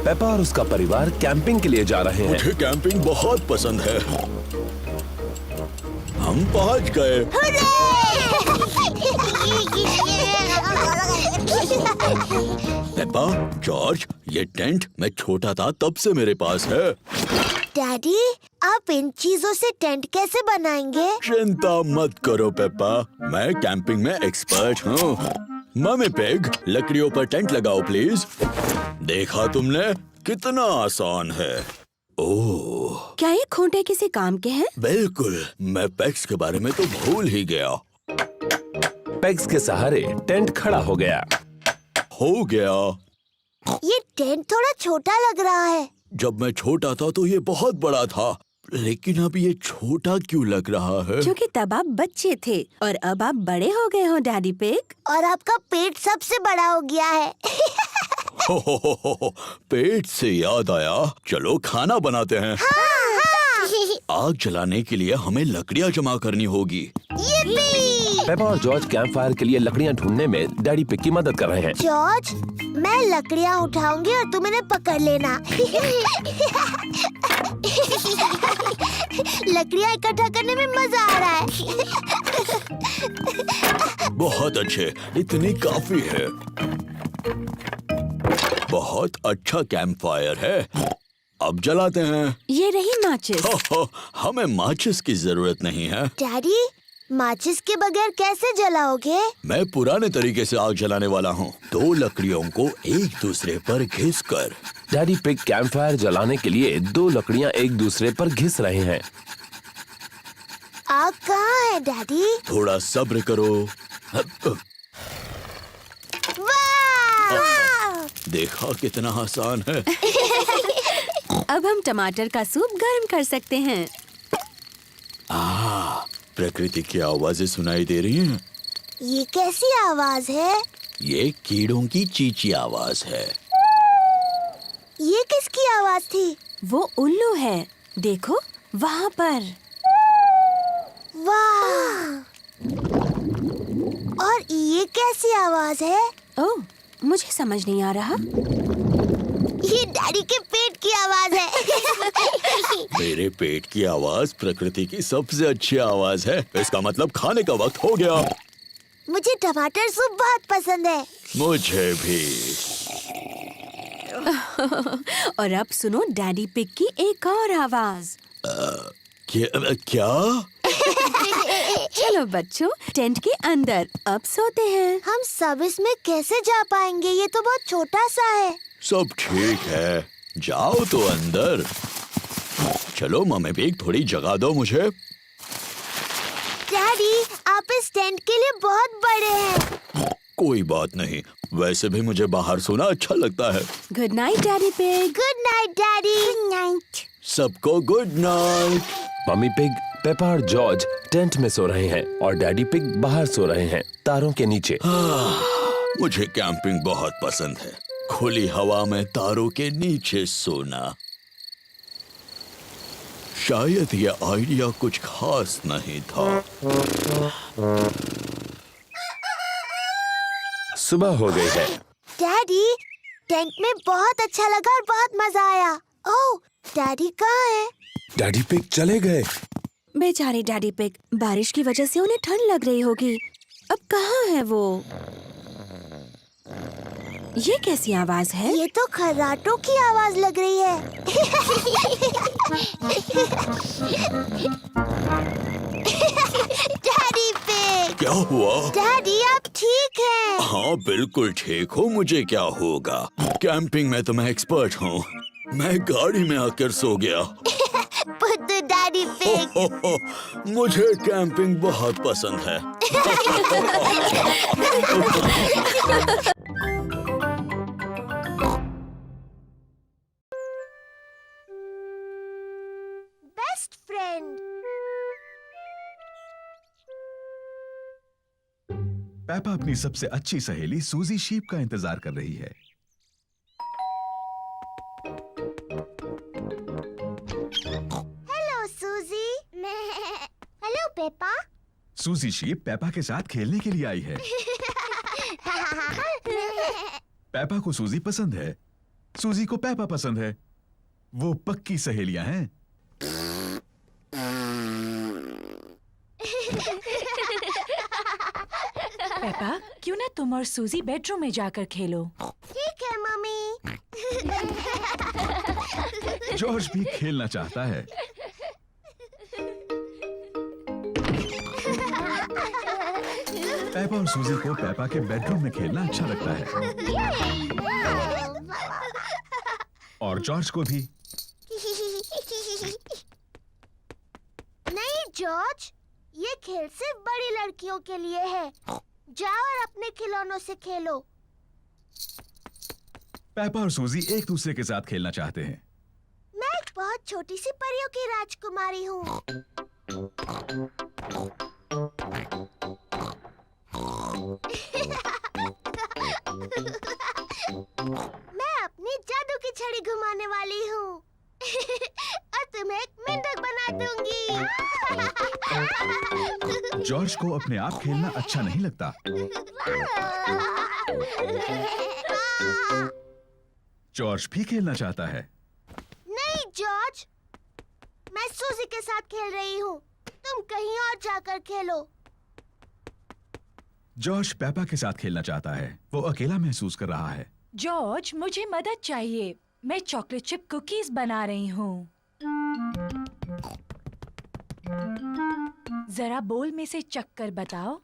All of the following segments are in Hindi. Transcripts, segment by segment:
पेपा और उसका परिवार कैंपिंग के लिए जा रहे हैं। मुझे कैंपिंग बहुत पसंद है। हम पहुंच गए। पेपा, जॉर्ज, ये टेंट मैं छोटा था तब से मेरे पास है। डैडी, आप इन चीजों से टेंट कैसे बनाएंगे? चिंता मत करो पेपा, मैं कैंपिंग में एक्सपर्ट हूँ। मम्मी पिग, लकड़ियों पर टेंट लगाओ प्लीज। देखा तुमने, कितना आसान है। ओह, क्या ये खूंटे किसी काम के हैं? बिल्कुल, मैं पेग्स के बारे में तो भूल ही गया। पेग्स के सहारे टेंट खड़ा हो गया। हो गया। ये टेंट थोड़ा छोटा लग रहा है। जब मैं छोटा था तो ये बहुत बड़ा था, लेकिन अब ये छोटा क्यों लग रहा है? क्योंकि तब आप बच्चे थे और अब आप बड़े हो गए हो डैडी पिग। और आपका पेट सबसे बड़ा हो गया है। हो, पेट से याद आया, चलो खाना बनाते हैं। आग जलाने के लिए हमें लकड़ियाँ जमा करनी होगी। पेपा और जॉर्ज कैंप फायर के लिए लकड़ियाँ ढूंढने में डैडी पिग की मदद कर रहे हैं। जॉर्ज, मैं लकड़ियाँ उठाऊंगी और तुम इन्हें पकड़ लेना। लकड़ियाँ इकट्ठा करने में मजा आ रहा है। बहुत अच्छे, इतनी काफी है। बहुत अच्छा कैंप फायर है। अब जलाते हैं। ये रही माचिस। हमें माचिस की जरूरत नहीं है। डैडी, माचिस के बगैर कैसे जलाओगे? मैं पुराने तरीके से आग जलाने वाला हूँ। 2 लकड़ियों को एक दूसरे पर घिसकर। डैडी पिग कैंप फायर जलाने के लिए 2 लकड़ियाँ एक दूसरे पर घिस रहे हैं। आग कहाँ है डैडी? थोड़ा सब्र करो। वाह! देखा कितना आसान है। अब हम टमाटर का सूप गर्म कर सकते हैं। प्रकृति की आवाजें सुनाई दे रही हैं। ये कैसी आवाज है? ये कीड़ों की चींची आवाज है। ये किसकी आवाज थी? वो उल्लू है, देखो वहाँ पर। वाह! और ये कैसी आवाज है? ओह, मुझे समझ नहीं आ रहा। ये डैडी के पेट की आवाज है। मेरे पेट की आवाज प्रकृति की सबसे अच्छी आवाज है। इसका मतलब खाने का वक्त हो गया। मुझे टमाटर सूप बहुत पसंद है। मुझे भी। और अब सुनो डैडी पिग की एक और आवाज। क्या? चलो बच्चों, टेंट के अंदर अब सोते हैं। हम सब इसमें कैसे जा पाएंगे? ये तो बहुत छोटा सा है। सब ठीक है, जाओ तो अंदर। चलो मम्मी पिग, थोड़ी जगह दो मुझे। डैडी, आप इस टेंट के लिए बहुत बड़े हैं। कोई बात नहीं, वैसे भी मुझे बाहर सोना अच्छा लगता है। Good night daddy pig. Good night daddy. Good night. सबको good night. Mummy pig, Peppa और जॉर्ज टेंट में सो रहे हैं और डैडी पिग बाहर सो रहे हैं, तारों के नीचे। मुझे कैंपिंग बहुत पसंद है। खुली हवा में तारों के नीचे सोना। शायद ये आइडिया कुछ खास नहीं था। सुबह हो गई है। डैडी, टेंट में बहुत अच्छा लगा और बहुत मजा आया। ओह, डैडी कहाँ है? डैडी पिग चले गए। बेचारे डैडी पिग, बारिश की वजह से उन्हें ठंड लग रही होगी। अब कहाँ है वो? ये कैसी आवाज है? ये तो खर्राटों की आवाज लग रही है। Daddy pig. क्या हुआ? डैडी, आप ठीक हैं? हाँ बिल्कुल ठीक हूँ, मुझे क्या होगा। कैंपिंग में तो मैं एक्सपर्ट हूँ। मैं गाड़ी में आकर सो गया। बुद्धू डैडी पिग। मुझे कैंपिंग बहुत पसंद है। Best friend. पेपा अपनी सबसे अच्छी सहेली सूजी शीप का इंतजार कर रही है। हेलो सूजी। Hello Peppa. सूजी शीप पेपा के साथ खेलने के लिए आई है। पेपा को सूजी पसंद है, सूजी को पेपा पसंद है। वो पक्की सहेलियां हैं। पेपा, क्यों ना तुम और सूजी बेडरूम में जाकर खेलो? ठीक है मम्मी। जॉर्ज भी खेलना चाहता है। पेपा और सूजी को पेपा के बेडरूम में खेलना अच्छा लगता है, और जॉर्ज को भी। नहीं जॉर्ज, ये खेल सिर्फ बड़ी लड़कियों के लिए है। जाओ और अपने खिलौनों से खेलो। पेपा और सूजी एक दूसरे के साथ खेलना चाहते हैं। मैं एक बहुत छोटी सी परियों की राजकुमारी हूँ। मैं अपनी जादू की छड़ी घुमाने वाली हूँ और तुम्हें एक मेंढक बना दूंगी। जॉर्ज को अपने आप खेलना अच्छा नहीं लगता। जॉर्ज भी खेलना चाहता है। नहीं जॉर्ज, मैं सूजी के साथ खेल रही हूँ। तुम कहीं और जाकर खेलो। जॉर्ज पेपा के साथ खेलना चाहता है। वो अकेला महसूस कर रहा है। जॉर्ज, मुझे मदद चाहिए। मैं चॉकलेट चिप कुकीज बना रही हूँ। जरा बोल में से चक्कर बताओ।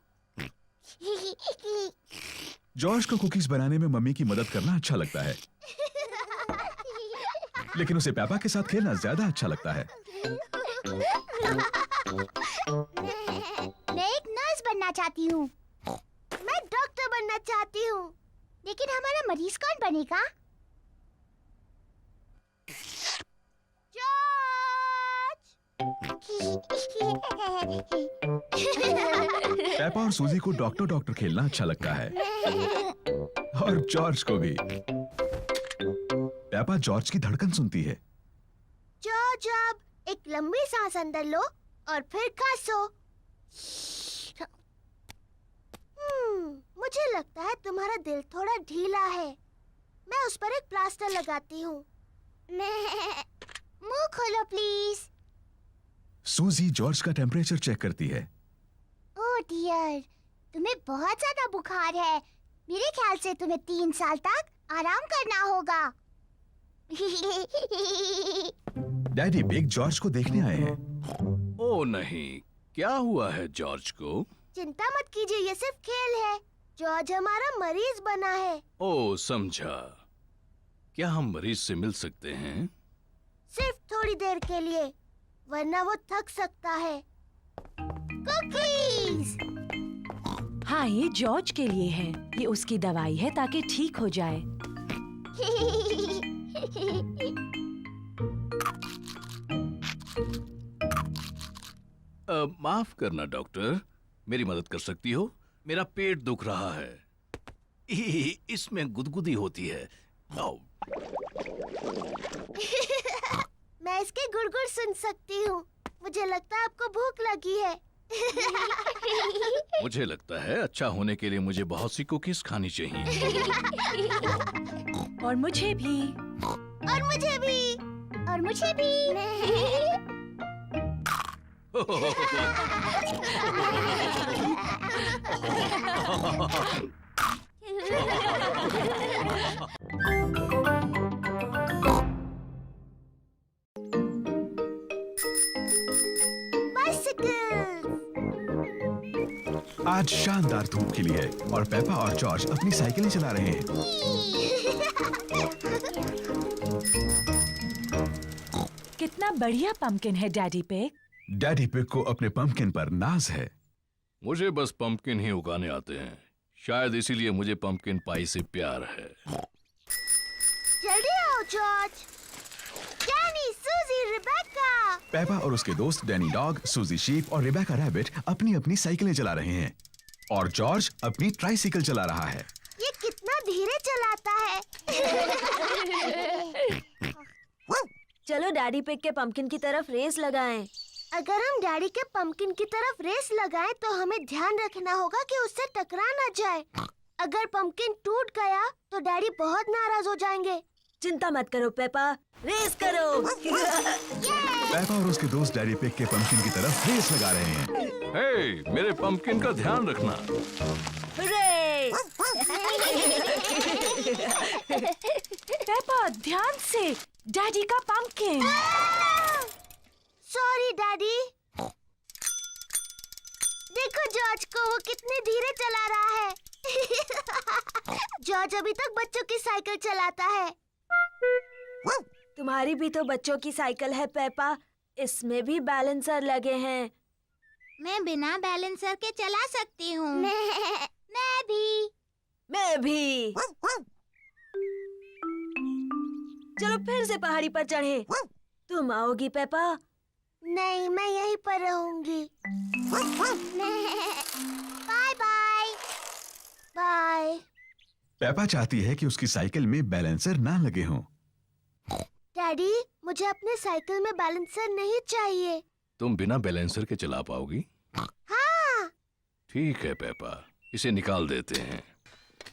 जॉर्ज को कुकीज बनाने में मम्मी की मदद करना अच्छा लगता है, लेकिन उसे पेपा के साथ खेलना ज्यादा अच्छा लगता है। मैं एक नर्स बनना चाहती हूँ। मैं डॉक्टर बनना चाहती हूँ। लेकिन हमारा मरीज कौन बनेगा? पेपा और सूजी को डॉक्टर डॉक्टर खेलना अच्छा लगता है, और जॉर्ज को भी। पेपा जॉर्ज की धड़कन सुनती है। जॉर्ज, अब एक लंबी सांस अंदर लो और फिर खांसो। मुझे लगता है तुम्हारा दिल थोड़ा ढीला है। मैं उस पर एक प्लास्टर लगाती हूँ। मुंह खोलो प्लीज। सूजी जॉर्ज का टेम्परेचर चेक करती है। ओह डियर, तुम्हें बहुत ज्यादा बुखार है। मेरे ख्याल से तुम्हें 3 साल तक आराम करना होगा। डैडी बिग जॉर्ज को देखने आए हैं। ओ नहीं, क्या हुआ है जॉर्ज को? चिंता मत कीजिए, ये सिर्फ खेल है। जॉर्ज हमारा मरीज बना है। ओ समझा। क्या हम मरीज से मिल सकते हैं? सिर्फ थोड़ी देर के लिए, वरना वो थक सकता है। कुकीज। हाँ, ये जॉर्ज के लिए है। ये उसकी दवाई है ताकि ठीक हो जाए। माफ करना डॉक्टर, मेरी मदद कर सकती हो? मेरा पेट दुख रहा है। इसमें गुदगुदी होती है। आओ। मैं इसके गुड़गुड़ सुन सकती हूँ। मुझे लगता है आपको भूख लगी है। मुझे लगता है अच्छा होने के लिए मुझे बहुत सी कुकीज खानी चाहिए। और मुझे भी। और मुझे भी। और मुझे भी। आज शानदार धूप खिली है और पेपा और जॉर्ज अपनी साइकिलें चला रहे हैं। कितना बढ़िया पंपकिन है डैडी पिग। डैडी पिग को अपने पंपकिन पर नाज है। मुझे बस पंपकिन ही उगाने आते हैं। शायद इसीलिए मुझे पंपकिन पाई से प्यार है। जल्दी आओ जॉर्ज। डैनी, सूजी, रिबेका। पेपा और उसके दोस्त डैनी डॉग, सूजी शीप और रिबेका रैबिट अपनी अपनी साइकिलें चला रहे हैं, और जॉर्ज अपनी ट्राइसाइकिल चला रहा है। ये कितना धीरे चलाता है। चलो डैडी पिग के पंपकिन की तरफ रेस लगाएं। अगर हम डैडी के पंपकिन की तरफ रेस लगाएं तो हमें ध्यान रखना होगा कि उससे टकरा ना जाए। अगर पंपकिन टूट गया तो डैडी बहुत नाराज हो जाएंगे। चिंता मत करो पेपा, रेस करो। पेपा और उसके दोस्त डैडी पिग के पंपकिन की तरफ रेस लगा रहे हैं। हे, मेरे पंपकिन का ध्यान रखना। हुर्रे! पेपा ध्यान से, डैडी का पंपकिन। Sorry daddy. देखो जॉर्ज को, वो कितने धीरे चला रहा है। जॉर्ज अभी तक बच्चों की साइकिल चलाता है। तुम्हारी भी तो बच्चों की साइकिल है पेपा, इसमें भी बैलेंसर लगे हैं। मैं बिना बैलेंसर के चला सकती हूँ। मैं भी। मैं भी। चलो फिर से पहाड़ी पर चढ़े। तुम आओगी पेपा? नहीं, मैं यहीं पर रहूंगी। Bye bye. बाय। पेपा चाहती है कि उसकी साइकिल में बैलेंसर ना लगे हों। डैडी, मुझे अपने साइकिल में बैलेंसर नहीं चाहिए। तुम बिना बैलेंसर के चला पाओगी? हाँ। ठीक है पेपा, इसे निकाल देते हैं।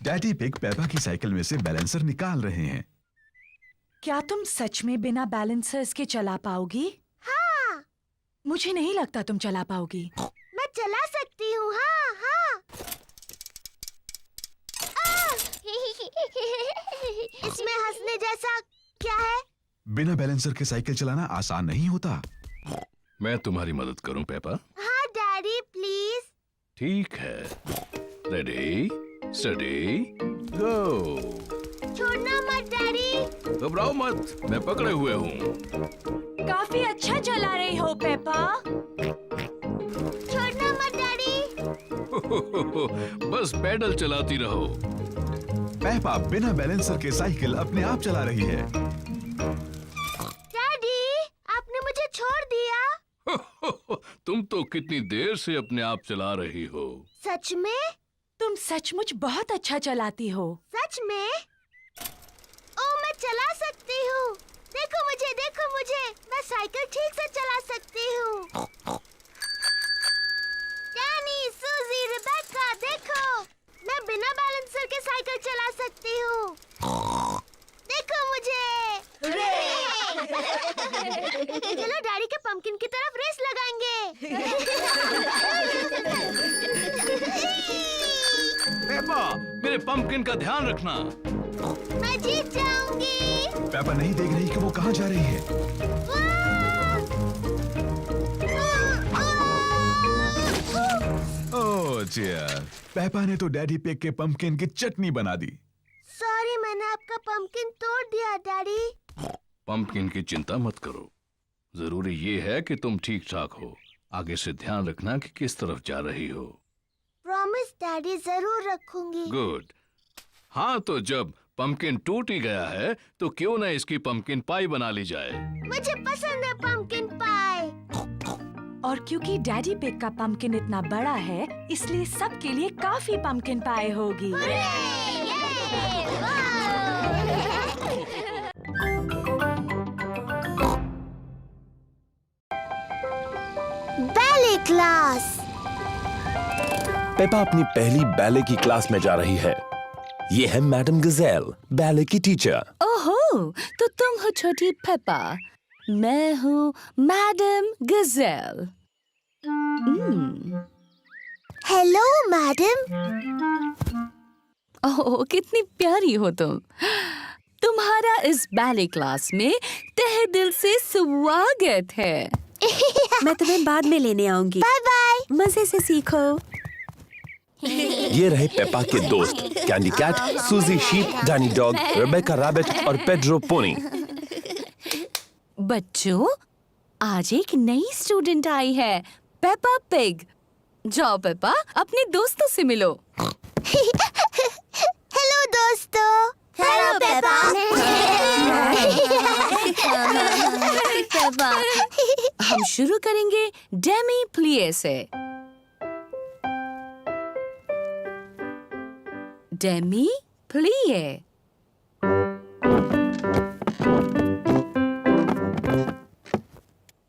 डैडी पिग पेपा की साइकिल में से बैलेंसर निकाल रहे हैं। क्या तुम सच में बिना बैलेंसर्स के चला पाओगी? हाँ। मुझे नहीं लगता तुम चला पाओगी। मैं चला सकती हूँ। हाँ हाँ। इसमें हंसने जैसा क्या है? बिना बैलेंसर के साइकिल चलाना आसान नहीं होता। मैं तुम्हारी मदद करूं पेपा? हाँ डैडी, प्लीज। ठीक है। रेडी, स्टडी, गो। छोड़ना मत डैडी। घबराओ मत, मैं पकड़े हुए हूँ। काफी अच्छा चला रही हो पेपा। छोड़ना मत डैडी। बस पैडल चलाती रहो। पेपा बिना बैलेंसर के साइकिल अपने आप चला रही है। डैडी, आपने मुझे छोड़ दिया। तुम तो कितनी देर से अपने आप चला रही हो। सच में? तुम सचमुच बहुत अच्छा चलाती हो। सच में? ओ, मैं चला सकती हूँ। देखो मुझे, देखो मुझे। मैं साइकिल ठीक से चला सकती हूँ। डैनी, सूजी, रिबेका, देखो। मैं बिना बैलेंसर के साइकिल चला सकती हूँ। देखो मुझे। चलो डैडी के पंपकिन की तरफ रेस लगाएंगे। पेपा, मेरे पंपकिन का ध्यान रखना। मैं जीत जाऊंगी। पेपा नहीं देख रही कि वो कहाँ जा रही है। ओह डियर, पेपा ने तो डैडी पिग के पंपकिन की चटनी बना दी। सॉरी, मैंने आपका पंपकिन तोड़ दिया डैडी। पंपकिन की चिंता मत करो। जरूरी ये है कि तुम ठीक ठाक हो। आगे से ध्यान रखना कि किस तरफ जा रही हो। प्रॉमिस डैडी, जरूर रखूंगी। गुड। हाँ, तो जब पंपकिन टूट ही गया है तो क्यों ना इसकी पंपकिन पाई बना ली जाए। मुझे पसंद है पंपकिन पाई। और क्योंकि डैडी पिग का पंपकिन इतना बड़ा है, इसलिए सबके लिए काफी पंपकिन पाई होगी। Ballet class. पेपा अपनी पहली बैले की क्लास में जा रही है। ये है मैडम गजेल, बैले की टीचर। ओहो, तो तुम हो छोटी पेपा। मैं हूँ मैडम गजेल। Hello madam. ओह, कितनी प्यारी हो तुम। तुम्हारा इस बैले क्लास में तहे दिल से स्वागत है। मैं तुम्हें बाद में लेने आऊंगी। Bye bye. मजे से सीखो। ये रहे पेपा के दोस्त, Candy Cat, Suzy Sheep, Danny Dog, Rebecca Rabbit और पेड्रो पोनी। बच्चों, आज एक नई स्टूडेंट आई है, पेपा पिग। जाओ पेपा, अपने दोस्तों से मिलो। हेलो दोस्तों। Hello Peppa. पेपा, हम शुरू करेंगे डेमी प्लिए से। डेमी प्लिए।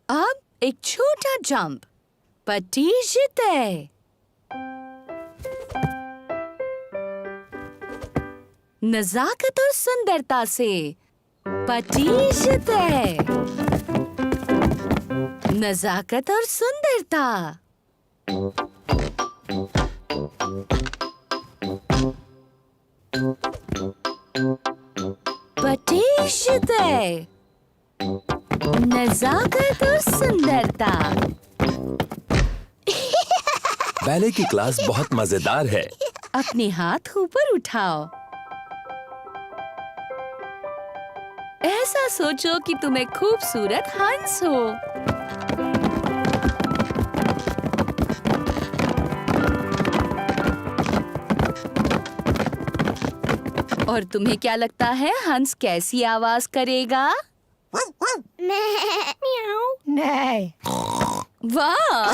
अब एक छोटा जंप। पट्टी जीते। नजाकत और सुंदरता से पटीशते। नजाकत और सुंदरता। पटीशते। नजाकत और सुंदरता। बैले की क्लास बहुत मजेदार है। अपने हाथ ऊपर उठाओ। ऐसा सोचो कि तुम एक खूबसूरत हंस हो। और तुम्हें क्या लगता है हंस कैसी आवाज करेगा? वाह!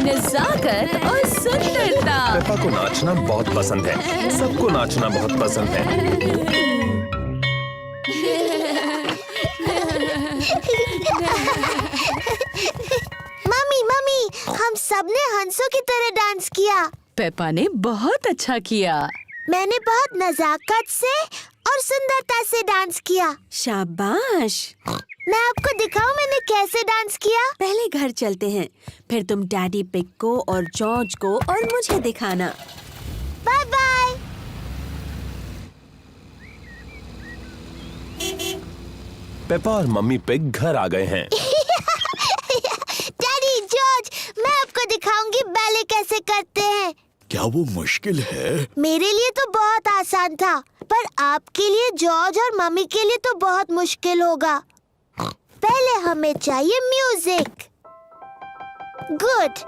नजाकत और सुंदरता। पेपा को नाचना बहुत पसंद है। सबको नाचना बहुत पसंद है। मम्मी मम्मी, हम सबने हंसों की तरह डांस किया। पेपा ने बहुत अच्छा किया। मैंने बहुत नजाकत से और सुंदरता से डांस किया। शाबाश। मैं आपको दिखाऊं मैंने कैसे डांस किया। पहले घर चलते हैं, फिर तुम डैडी पिग को और जॉर्ज को और मुझे दिखाना। Bye bye. पेपा और मम्मी पिग घर आ गए हैं। डैडी, जॉर्ज, मैं आपको दिखाऊंगी बैले कैसे करते हैं। क्या वो मुश्किल है? मेरे लिए तो बहुत आसान था, पर आपके लिए, जॉर्ज और मम्मी के लिए तो बहुत मुश्किल होगा। पहले हमें चाहिए म्यूजिक। गुड।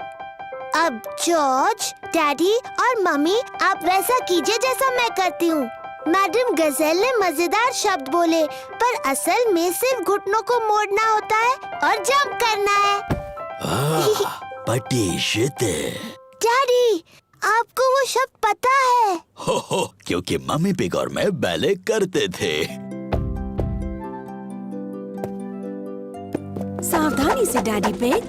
अब जॉर्ज, डैडी और मम्मी, आप वैसा कीजिए जैसा मैं करती हूँ। मैडम गजेल ने मजेदार शब्द बोले, पर असल में सिर्फ घुटनों को मोड़ना होता है और जंप करना है। पटीशते। डैडी, आपको वो शब्द पता है? हो, क्योंकि मम्मी पिग और मैं बैले करते थे। सावधानी से डैडी पिग।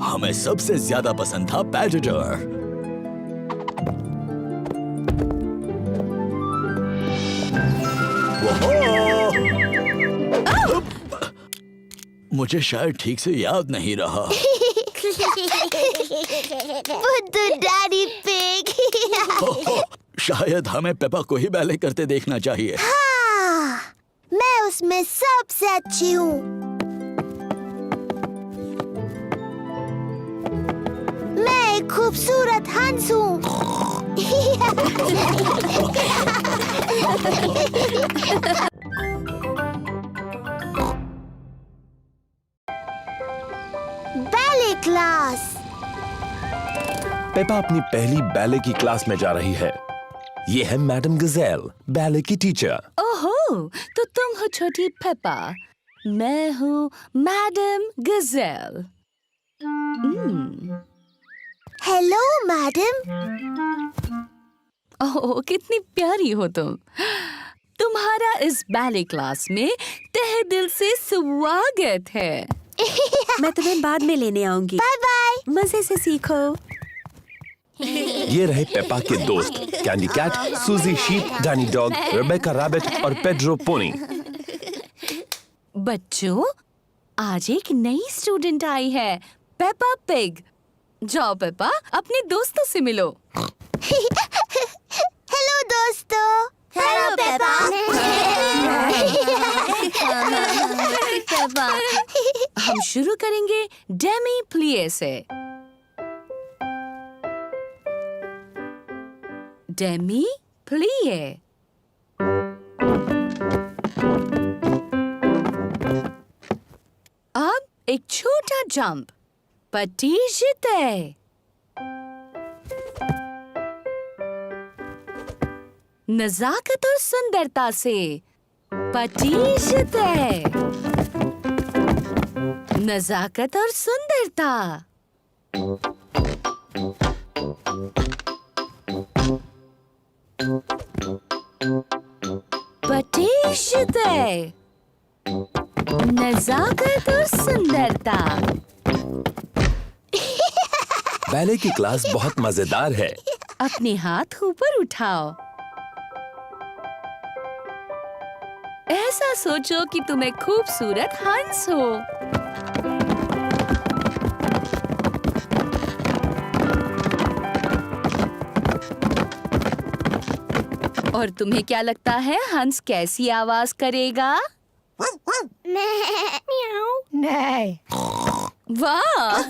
हमें सबसे ज्यादा पसंद था पैटेटर। मुझे शायद ठीक से याद नहीं रहा। बुद्धू डैडी पिग। शायद हमें पेपा को ही बैले करते देखना चाहिए। हाँ, मैं उसमें सबसे अच्छी हूँ। मैं एक खूबसूरत हंस हूँ। Ballet class. पेपा अपनी पहली बैले की क्लास में जा रही है। ये है मैडम गजेल, बैले की टीचर। ओहो, तो तुम हो छोटी पेपा। मैं हूँ मैडम गजेल। Hello madam. ओह, कितनी प्यारी हो तुम। तुम्हारा इस बैले क्लास में तहे दिल से स्वागत है। मैं तुम्हें बाद में लेने आऊंगी। Bye bye. मजे से सीखो। ये रहे पेपा के दोस्त, Candy Cat, Suzy Sheep, Danny Dog, Rebecca Rabbit और पेड्रो पोनी। बच्चों, आज एक नई स्टूडेंट आई है, पेपा पिग। जाओ पेपा, अपने दोस्तों से मिलो। हेलो दोस्तों। Hello Peppa. हम शुरू करेंगे डेमी प्लिए से। डेमी प्लिए। अब एक छोटा जंप। पटीशते। नजाकत और सुंदरता से पटीशते। नजाकत और सुंदरता। पटीशते। नजाकत और सुंदरता। बैले की क्लास बहुत मजेदार है। अपने हाथ ऊपर उठाओ। ऐसा सोचो कि तुम एक खूबसूरत हंस हो। और तुम्हें क्या लगता है हंस कैसी आवाज करेगा? वाह!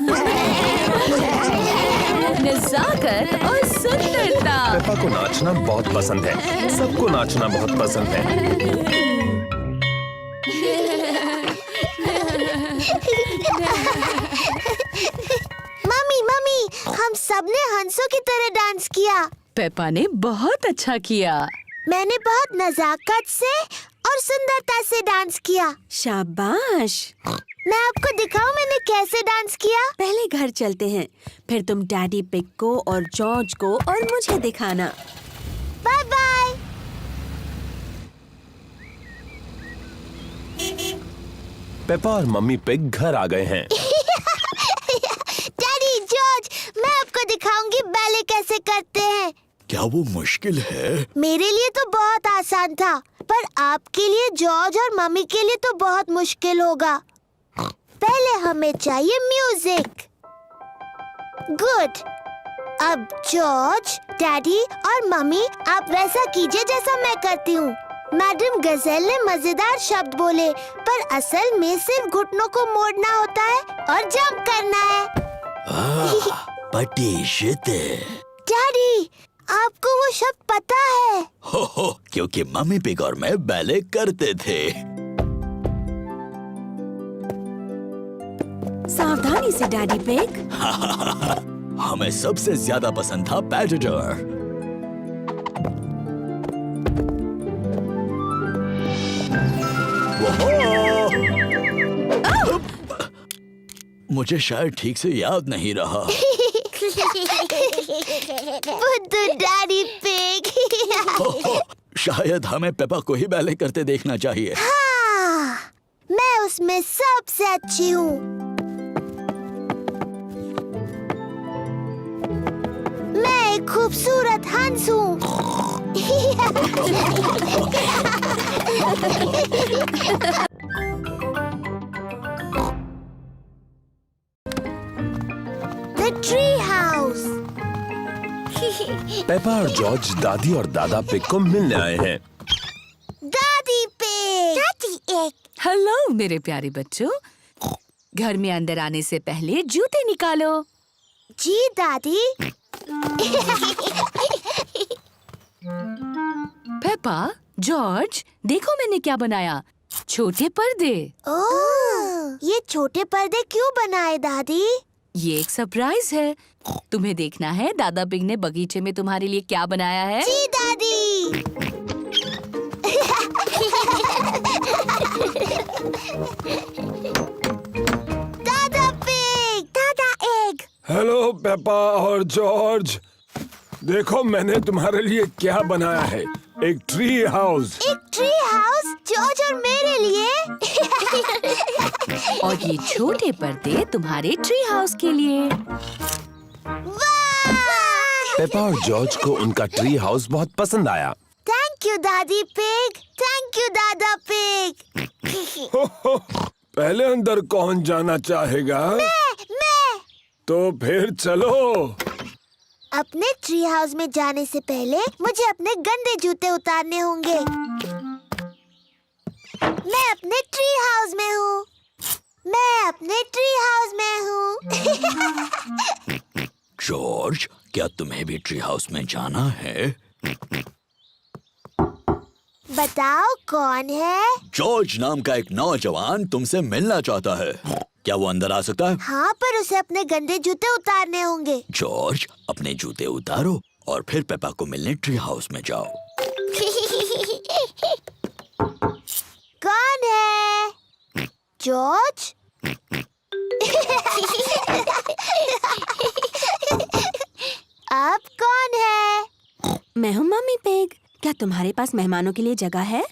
नजाकत और सुंदरता। पेपा को नाचना बहुत पसंद है। सबको नाचना बहुत पसंद है। मम्मी मम्मी, हम सबने हंसों की तरह डांस किया। पेपा ने बहुत अच्छा किया। मैंने बहुत नजाकत से और सुंदरता से डांस किया। शाबाश। मैं आपको दिखाऊं मैंने कैसे डांस किया। पहले घर चलते हैं, फिर तुम डैडी पिग को और जॉर्ज को और मुझे दिखाना। Bye bye. पेपा और मम्मी पिग घर आ गए हैं। डैडी, जॉर्ज, मैं आपको दिखाऊंगी बैले कैसे करते हैं। क्या वो मुश्किल है? मेरे लिए तो बहुत आसान था, पर आपके लिए, जॉर्ज और मम्मी के लिए तो बहुत मुश्किल होगा। पहले हमें चाहिए म्यूजिक। गुड। अब जॉर्ज, डैडी और मम्मी, आप वैसा कीजिए जैसा मैं करती हूँ। मैडम गजेल ने मजेदार शब्द बोले, पर असल में सिर्फ घुटनों को मोड़ना होता है और जंप करना है। पटीशते। डैडी, आपको वो शब्द पता है? हो, क्योंकि मम्मी पिग और मैं बैले करते थे। सावधानी से डैडी पिग। हमें सबसे ज्यादा पसंद था पैडिटर। मुझे शायद ठीक से याद नहीं रहा। बुद्धू डैडी पिग। शायद हमें पेपा को ही बैले करते देखना चाहिए। हाँ, मैं उसमें सबसे अच्छी हूँ। मैं एक खूबसूरत हंस हूँ। The tree house. पेपा और जॉर्ज दादी और दादा पिग को मिलने आए हैं। दादी पिग। दादी एक। हेलो मेरे प्यारे बच्चों, घर में अंदर आने से पहले जूते निकालो। जी दादी। पेपा, जॉर्ज, देखो मैंने क्या बनाया। छोटे पर्दे। ओह, ये छोटे पर्दे क्यों बनाए दादी? ये एक सरप्राइज है। तुम्हें देखना है दादा पिग ने बगीचे में तुम्हारे लिए क्या बनाया है। जी दादी। दादा पिग। दादा एग। हेलो पेपा और जॉर्ज, देखो मैंने तुम्हारे लिए क्या बनाया है। एक ट्री हाउस। एक ट्री हाउस जॉर्ज और मेरे लिए। और ये छोटे पर्दे तुम्हारे ट्री हाउस के लिए। वाह! पेपा और जॉर्ज को उनका ट्री हाउस बहुत पसंद आया। थैंक यू दादी पिग। थैंक यू दादा पिग। पहले अंदर कौन जाना चाहेगा? मैं। तो फिर चलो। अपने ट्री हाउस में जाने से पहले मुझे अपने गंदे जूते उतारने होंगे। मैं अपने ट्री हाउस में हूँ। मैं अपने ट्री हाउस में हूँ। जॉर्ज, क्या तुम्हें भी ट्री हाउस में जाना है? बताओ कौन है? जॉर्ज नाम का एक नौजवान तुमसे मिलना चाहता है। क्या वो अंदर आ सकता है? हाँ, पर उसे अपने गंदे जूते उतारने होंगे। जॉर्ज, अपने जूते उतारो और फिर पेपा को मिलने ट्री हाउस में जाओ। कौन है? जॉर्ज? अब कौन है? मैं हूँ मम्मी पिग। क्या तुम्हारे पास मेहमानों के लिए जगह है?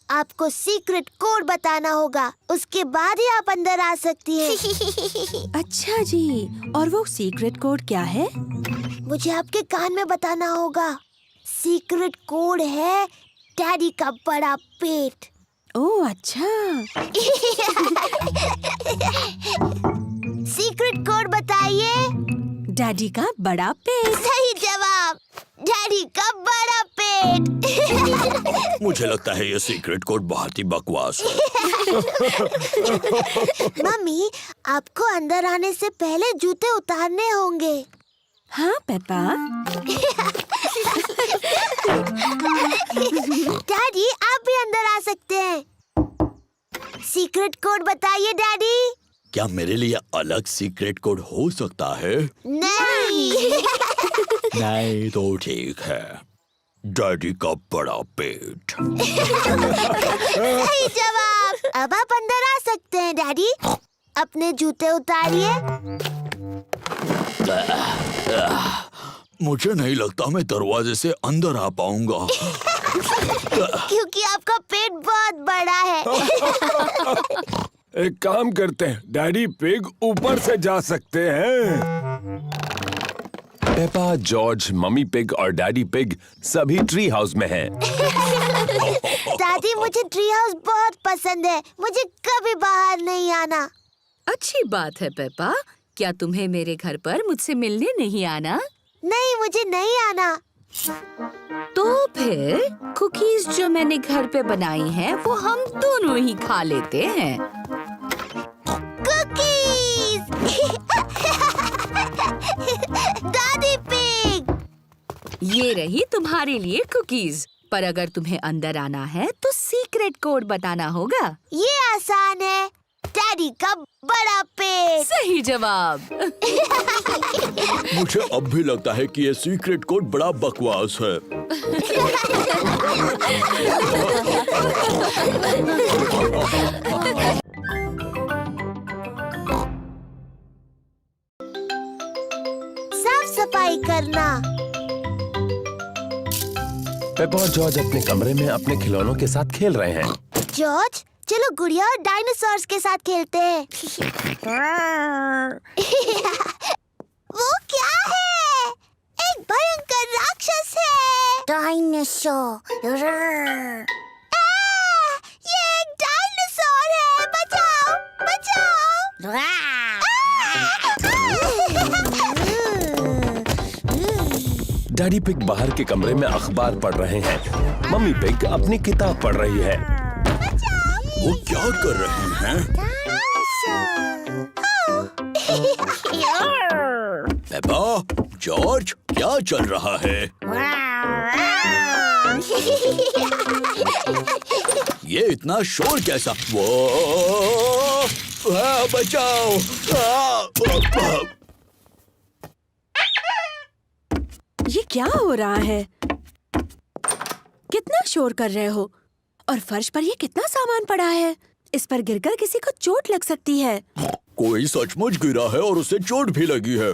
आपको सीक्रेट कोड बताना होगा, उसके बाद ही आप अंदर आ सकती हैं। अच्छा जी, और वो सीक्रेट कोड क्या है? मुझे आपके कान में बताना होगा। सीक्रेट कोड है डैडी का बड़ा पेट। ओह अच्छा। सीक्रेट कोड बताइए। डैडी का बड़ा पेट। सही जवाब, डैडी का बड़ा पेट। मुझे लगता है ये सीक्रेट कोड बहुत ही बकवास है। मम्मी, आपको अंदर आने से पहले जूते उतारने होंगे। हाँ पेपा। डैडी, आप भी अंदर आ सकते हैं। सीक्रेट कोड बताइए डैडी। क्या मेरे लिए अलग सीक्रेट कोड हो सकता है? नहीं। नहीं तो ठीक है। डैडी का बड़ा पेट। सही जवाब। अब आप अंदर आ सकते हैं डैडी। अपने जूते उतारिए। मुझे नहीं लगता मैं दरवाजे से अंदर आ पाऊंगा। क्योंकि आपका पेट बहुत बड़ा है। एक काम करते हैं, डैडी पिग ऊपर से जा सकते हैं। पेपा, जॉर्ज, मम्मी पिग और डैडी पिग सभी ट्री हाउस में हैं। दादी, मुझे ट्री हाउस बहुत पसंद है। मुझे कभी बाहर नहीं आना। अच्छी बात है पेपा। क्या तुम्हें मेरे घर पर मुझसे मिलने नहीं आना? नहीं, मुझे नहीं आना। तो फिर कुकीज जो मैंने घर पे बनाई हैं, वो हम दोनों ही खा लेते हैं। कुकीज। दादी पिग। ये रही तुम्हारे लिए कुकीज। पर अगर तुम्हें अंदर आना है तो सीक्रेट कोड बताना होगा। ये आसान है। डैडी का बड़ा पेट। सही जवाब। मुझे अब भी लगता है कि ये सीक्रेट कोड बड़ा बकवास है। साफ सफाई करना। पेपा और जॉर्ज अपने कमरे में अपने खिलौनों के साथ खेल रहे हैं। जॉर्ज, चलो गुड़िया और डायनासोर्स के साथ खेलते हैं। वो क्या है? एक भयंकर राक्षस है। डायनासोर। ये एक डायनासोर है। बचाओ, बचाओ। डैडी पिग बाहर के कमरे में अखबार पढ़ रहे हैं। मम्मी पिग अपनी किताब पढ़ रही है। वो क्या कर रहे हैं? पेपा, जॉर्ज, क्या चल रहा है? ये इतना शोर कैसा? वो बचाओ। ये क्या हो रहा है? कितना शोर कर रहे हो? और फर्श पर ये कितना सामान पड़ा है? इस पर गिरकर किसी को चोट लग सकती है। कोई सचमुच गिरा है और उसे चोट भी लगी है।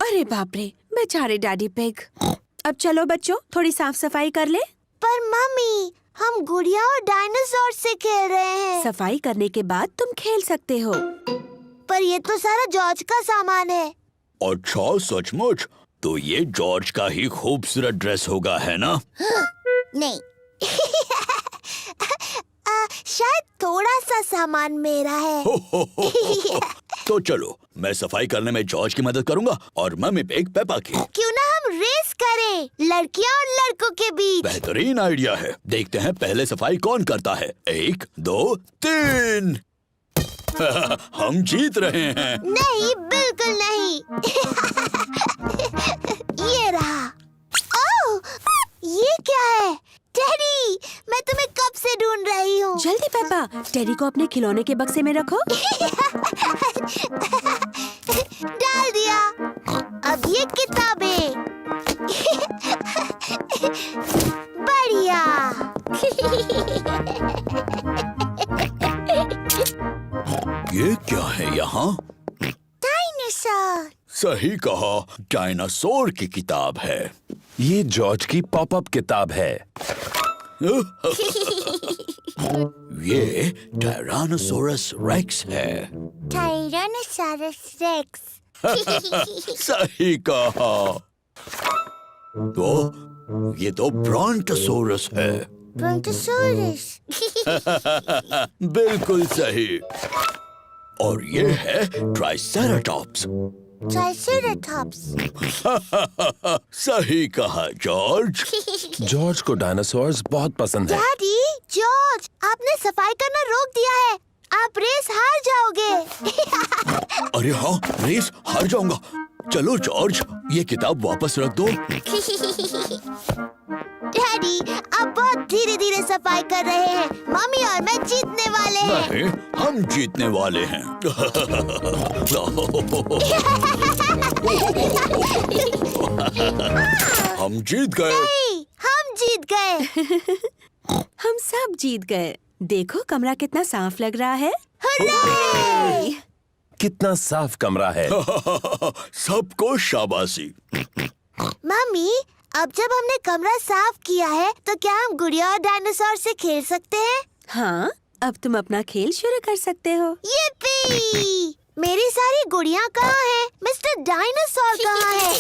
अरे बाप रे, बेचारे डैडी पिग। अब चलो बच्चों, थोड़ी साफ सफाई कर ले। पर मम्मी, हम गुड़िया और डायनासोर से खेल रहे हैं। सफाई करने के बाद तुम खेल सकते हो। पर ये तो सारा जॉर्ज का सामान है। अच्छा, सचमुच? तो ये जॉर्ज का ही खूबसूरत ड्रेस होगा, है ना? नहीं। शायद थोड़ा सा सामान मेरा है। तो चलो, मैं सफाई करने में जॉर्ज की मदद करूंगा और मम्मी पिग पेपा की। क्यों ना हम रेस करें, लड़कियां और लड़कों के बीच। बेहतरीन आइडिया है। देखते हैं पहले सफाई कौन करता है। 1, 2, 3। हम जीत रहे हैं। नहीं, बिल्कुल नहीं। ये रहा। ओह, ये क्या है? डैडी, मैं तुम्हें कब से ढूंढ रही हूँ। जल्दी पेपा, टेडी को अपने खिलौने के बक्से में रखो। डाल दिया। अब ये किताबें। बढ़िया। ये क्या है यहाँ? डायनासोर। सही कहा, डायनासोर की किताब है। ये जॉर्ज की पॉपअप किताब है। ये टायरानोसोरस रेक्स है। Tyrannosaurus rex. सही कहा। तो ये तो ब्रॉन्टोसोरस है। ब्रोंटोसोरस। बिल्कुल सही। और ये है ट्राइसेराटॉप्स। ट्राइसेराटॉप्स। सही कहा जॉर्ज। जॉर्ज को डायनासोर्स बहुत पसंद है। डैडी, जॉर्ज, आपने सफाई करना रोक दिया है। आप रेस हार जाओगे। अरे हाँ, रेस हार जाऊंगा। चलो जॉर्ज, ये किताब वापस रख दो। डैडी, आप बहुत धीरे धीरे सफाई कर रहे हैं। मम्मी और मैं जीतने वाले हैं। नहीं, हम जीतने वाले हैं। हम जीत गए। नहीं, हम जीत गए। हम सब जीत गए। देखो कमरा कितना साफ लग रहा है। हुर्रे! कितना साफ कमरा है। सबको शाबाशी। मम्मी, अब जब हमने कमरा साफ किया है तो क्या हम गुड़िया और डायनासोर से खेल सकते हैं? हाँ, अब तुम अपना खेल शुरू कर सकते हो। yippee! मेरी सारी गुड़िया कहाँ हैं? मिस्टर डायनासोर कहाँ है?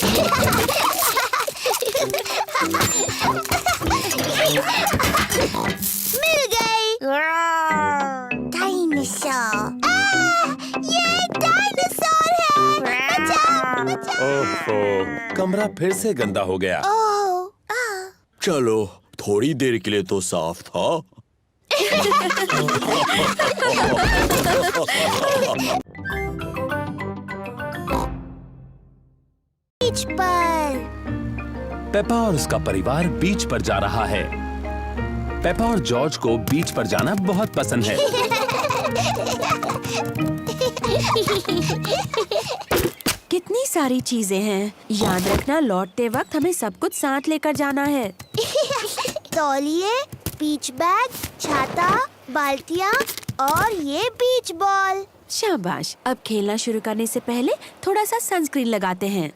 मिल गई। डायनासोर। ये डायनासोर है। बचाओ, बचाओ। ओहो, कमरा फिर से गंदा हो गया। ओह, चलो, थोड़ी देर के लिए तो साफ था। बीच पर। पेपा और उसका परिवार बीच पर जा रहा है। पेपा और जॉर्ज को बीच पर जाना बहुत पसंद है। कितनी सारी चीजें हैं। याद रखना, लौटते वक्त हमें सब कुछ साथ लेकर जाना है। तौलिए, बीच बैग, छाता, बाल्टियाँ और ये बीच बॉल। शाबाश। अब खेलना शुरू करने से पहले थोड़ा सा सनस्क्रीन लगाते हैं।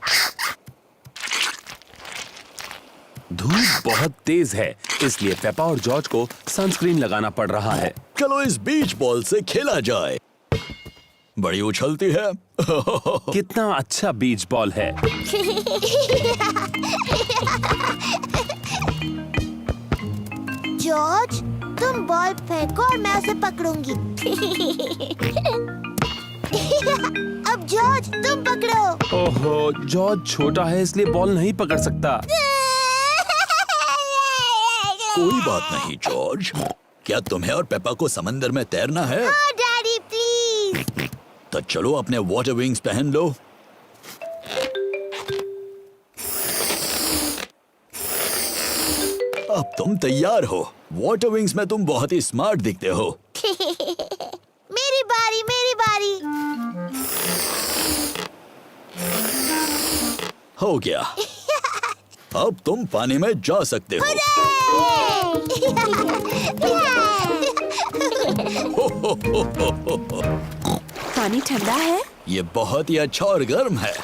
धूप बहुत तेज है, इसलिए पेपा और जॉर्ज को सनस्क्रीन लगाना पड़ रहा है। चलो इस बीच बॉल से खेला जाए। बड़ी उछलती है। कितना अच्छा बीच बॉल है। जॉर्ज, तुम बॉल फेंको और मैं उसे पकड़ूंगी। अब जॉर्ज, तुम पकड़ो। ओहो, जॉर्ज छोटा है इसलिए बॉल नहीं पकड़ सकता। कोई बात नहीं जॉर्ज। क्या तुम्हें और पेपा को समंदर में तैरना है? हाँ डैडी, प्लीज। तो चलो अपने वाटर विंग्स पहन लो। अब तुम तैयार हो। वाटर विंग्स में तुम बहुत ही स्मार्ट दिखते हो। मेरी बारी, मेरी बारी। हो गया। अब तुम पानी में जा सकते हो। पानी ठंडा है। ये बहुत ही अच्छा और गर्म है।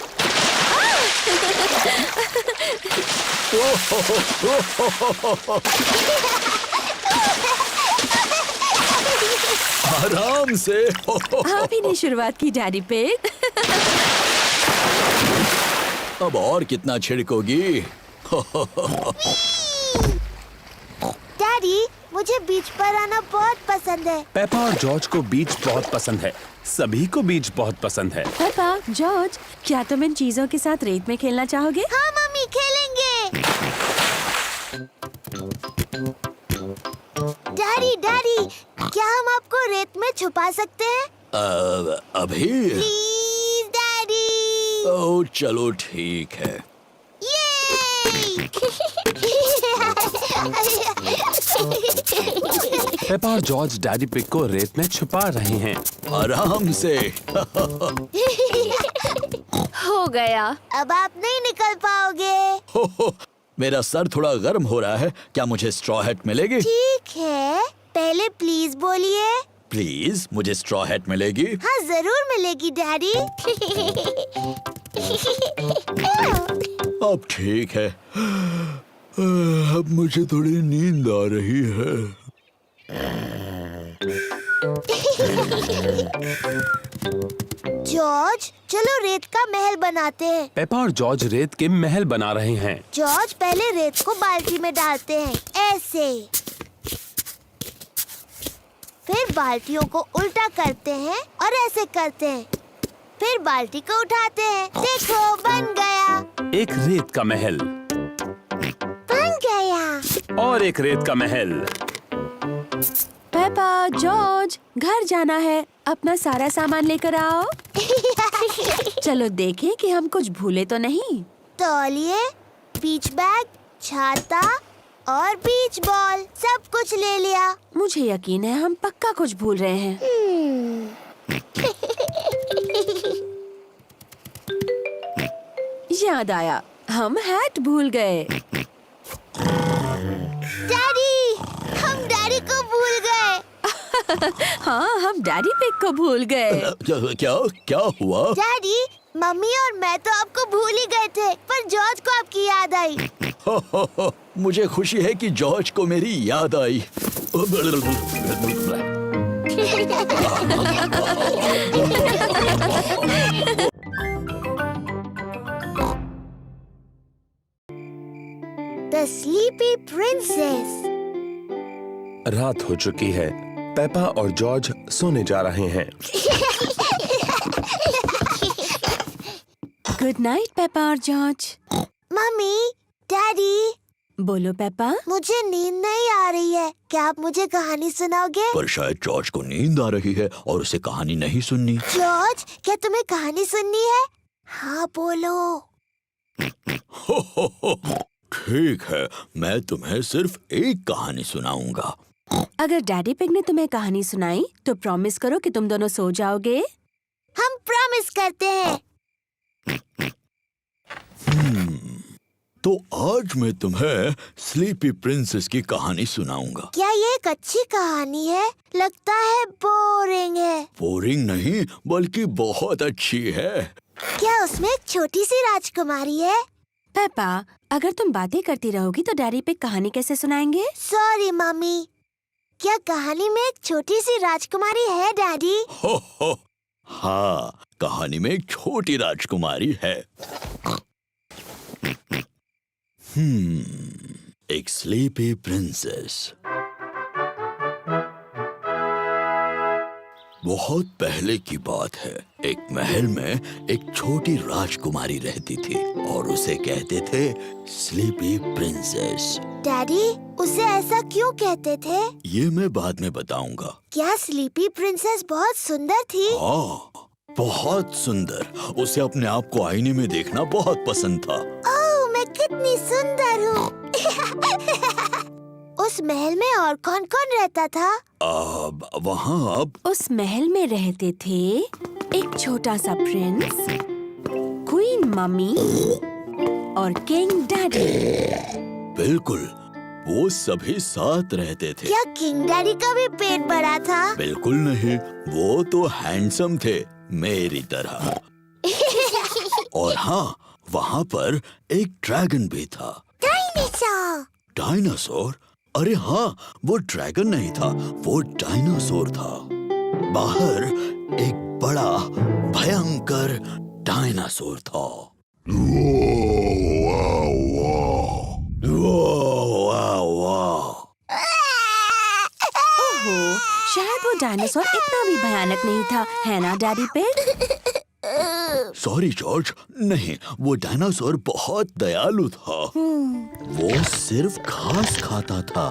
आराम से। आप ही ने शुरुआत की डैडी पिग। अब और कितना छिड़कोगी? डैडी, मुझे बीच पर आना बहुत पसंद है। पेपा और जॉर्ज को बीच बहुत पसंद है। सभी को बीच बहुत पसंद है। पापा, जॉर्ज, क्या तुम इन चीजों के साथ रेत में खेलना चाहोगे? हाँ मम्मी, खेलेंगे। डैडी, डैडी, क्या हम आपको रेत में छुपा सकते हैं? अभी? Please daddy. ओह, चलो ठीक है। ये पेपा और जॉर्ज डैडी पिग को रेत में छुपा रहे हैं। आराम से। हो गया। अब आप नहीं निकल पाओगे। मेरा सर थोड़ा गर्म हो रहा है। क्या मुझे स्ट्रॉ हैट मिलेगी? ठीक है, पहले प्लीज बोलिए। प्लीज, मुझे स्ट्रॉ हैट मिलेगी? हाँ जरूर मिलेगी डैडी। अब ठीक है। अब मुझे थोड़ी नींद आ रही है। जॉर्ज, चलो रेत का महल बनाते हैं। पेपा और जॉर्ज रेत के महल बना रहे हैं। जॉर्ज पहले रेत को बाल्टी में डालते हैं, ऐसे। फिर बाल्टियों को उल्टा करते हैं और ऐसे करते हैं। फिर बाल्टी को उठाते हैं। देखो, बन गया। एक रेत का महल बन गया। और एक रेत का महल। पेपा, जॉर्ज, घर जाना है। अपना सारा सामान लेकर आओ। चलो देखें कि हम कुछ भूले तो नहीं। तौलिए, बीच बैग, छाता और बीच बॉल, सब कुछ ले लिया। मुझे यकीन है हम पक्का कुछ भूल रहे हैं। याद आया, हम हैट भूल गए। डैडी, हम डैडी को भूल गए। हाँ, हम डैडी पिग को भूल गए। क्या क्या हुआ? डैडी, मम्मी और मैं तो आपको भूल ही गए थे, पर जॉर्ज को आपकी याद आई। मुझे खुशी है कि जॉर्ज को मेरी याद आई। The Sleepy Princess। रात हो चुकी है। पेपा और जॉर्ज सोने जा रहे हैं। गुड नाइट पेपा और जॉर्ज। मम्मी, डैडी, बोलो पेपा। मुझे नींद नहीं आ रही है। क्या आप मुझे कहानी सुनाओगे? पर शायद जॉर्ज को नींद आ रही है और उसे कहानी नहीं सुननी। जॉर्ज, क्या तुम्हें कहानी सुननी है? हाँ, बोलो। ठीक है, मैं तुम्हें सिर्फ एक कहानी सुनाऊंगा। अगर डैडी पिग ने तुम्हें कहानी सुनाई तो प्रॉमिस करो कि तुम दोनों सो जाओगे। हम प्रॉमिस करते हैं। तो आज मैं तुम्हें स्लीपी प्रिंसेस की कहानी सुनाऊंगा। क्या ये एक अच्छी कहानी है? लगता है बोरिंग है। बोरिंग नहीं, बल्कि बहुत अच्छी है। क्या उसमें एक छोटी सी राजकुमारी है? पेपा, अगर तुम बातें करती रहोगी तो डैडी पिग कहानी कैसे सुनाएंगे? Sorry mummy. क्या कहानी में एक छोटी सी राजकुमारी है डैडी? हो हाँ, कहानी में एक छोटी राजकुमारी है। एक स्लीपी प्रिंसेस। बहुत पहले की बात है। एक महल में एक छोटी राजकुमारी रहती थी और उसे कहते थे स्लीपी प्रिंसेस। डैडी, उसे ऐसा क्यों कहते थे? ये मैं बाद में बताऊंगा। क्या स्लीपी प्रिंसेस बहुत सुंदर थी? हाँ, बहुत सुंदर। उसे अपने आप को आईने में देखना बहुत पसंद था। ओह, मैं कितनी सुंदर हूँ। उस महल में और कौन कौन रहता था? वहाँ उस महल में रहते थे एक छोटा सा प्रिंस, क्वीन मम्मी और किंग डैडी। बिल्कुल, वो सभी साथ रहते थे। क्या किंग डैडी का भी पेट बड़ा था? बिल्कुल नहीं, वो तो हैंडसम थे मेरी तरह। और हाँ, वहाँ पर एक ड्रैगन भी था। डायनासोर। डायनासोर? अरे हाँ, वो ड्रैगन नहीं था, वो डायनासोर था। बाहर एक बड़ा भयंकर डायनासोर था। ओहो, शायद वो डायनासोर इतना भी भयानक नहीं था, है ना डैडी पिग? सॉरी जॉर्ज, नहीं, वो डायनासोर बहुत दयालु था। वो सिर्फ घास खाता था।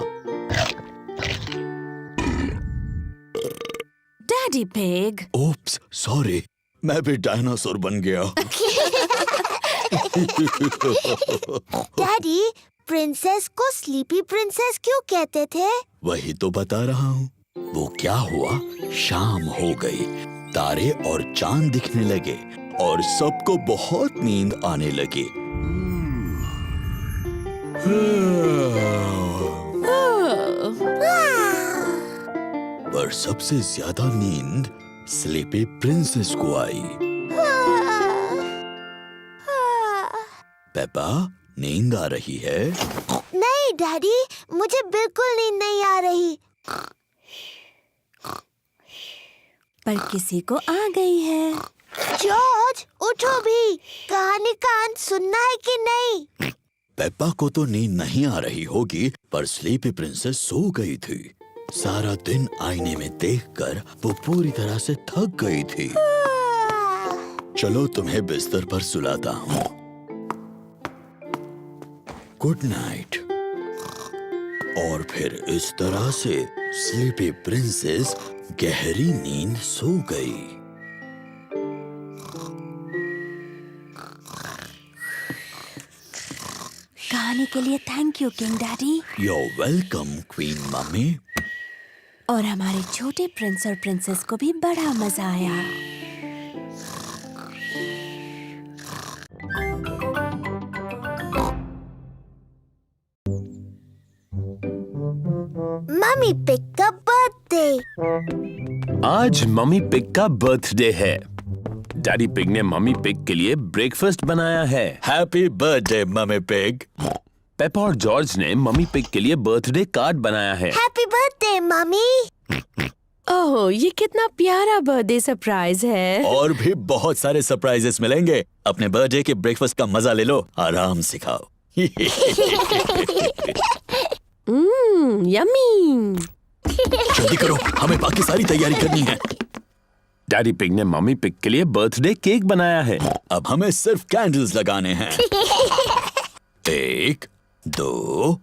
Daddy pig. ओप्स, सॉरी, मैं भी डायनासोर बन गया। डैडी, प्रिंसेस को स्लीपी प्रिंसेस क्यों कहते थे? वही तो बता रहा हूँ। वो क्या हुआ, शाम हो गई, तारे और चांद दिखने लगे और सबको बहुत नींद आने लगी। पर सबसे ज्यादा नींद स्लीपी प्रिंसेस को आई। पेपा, नींद आ रही है? नहीं डैडी, मुझे बिल्कुल नींद नहीं आ रही। पर किसी को आ गई है। जॉर्ज उठो भी, कहानी का अंत सुनना है कि नहीं? पेप्पा को तो नींद नहीं आ रही होगी, पर स्लीपी प्रिंसेस सो गई थी। सारा दिन आईने में देखकर वो पूरी तरह से थक गई थी। चलो तुम्हें बिस्तर पर सुलाता हूँ। Good night. और फिर इस तरह से स्लीपी प्रिंसेस गहरी नींद सो गई। कहानी के लिए thank you king daddy. You're welcome, queen mummy. और हमारे छोटे प्रिंस और प्रिंसेस को भी बड़ा मजा आया। मम्मी पिग का बर्थडे। आज मम्मी पिग का बर्थडे है। डैडी पिग ने मम्मी पिग के लिए ब्रेकफास्ट बनाया है। Happy birthday mummy pig. Peppa और जॉर्ज ने मम्मी पिग के लिए बर्थडे कार्ड बनाया है। Happy birthday mummy. ओह, ये कितना प्यारा बर्थडे सरप्राइज है। और भी बहुत सारे सरप्राइजेस मिलेंगे। अपने बर्थडे के ब्रेकफास्ट का मजा ले लो, आराम से खाओ। यम्मी। जल्दी करो, हमें बाकी सारी तैयारी करनी है। डैडी पिग ने मम्मी पिग के लिए बर्थडे केक बनाया है। अब हमें सिर्फ कैंडल्स लगाने हैं। 1, 2।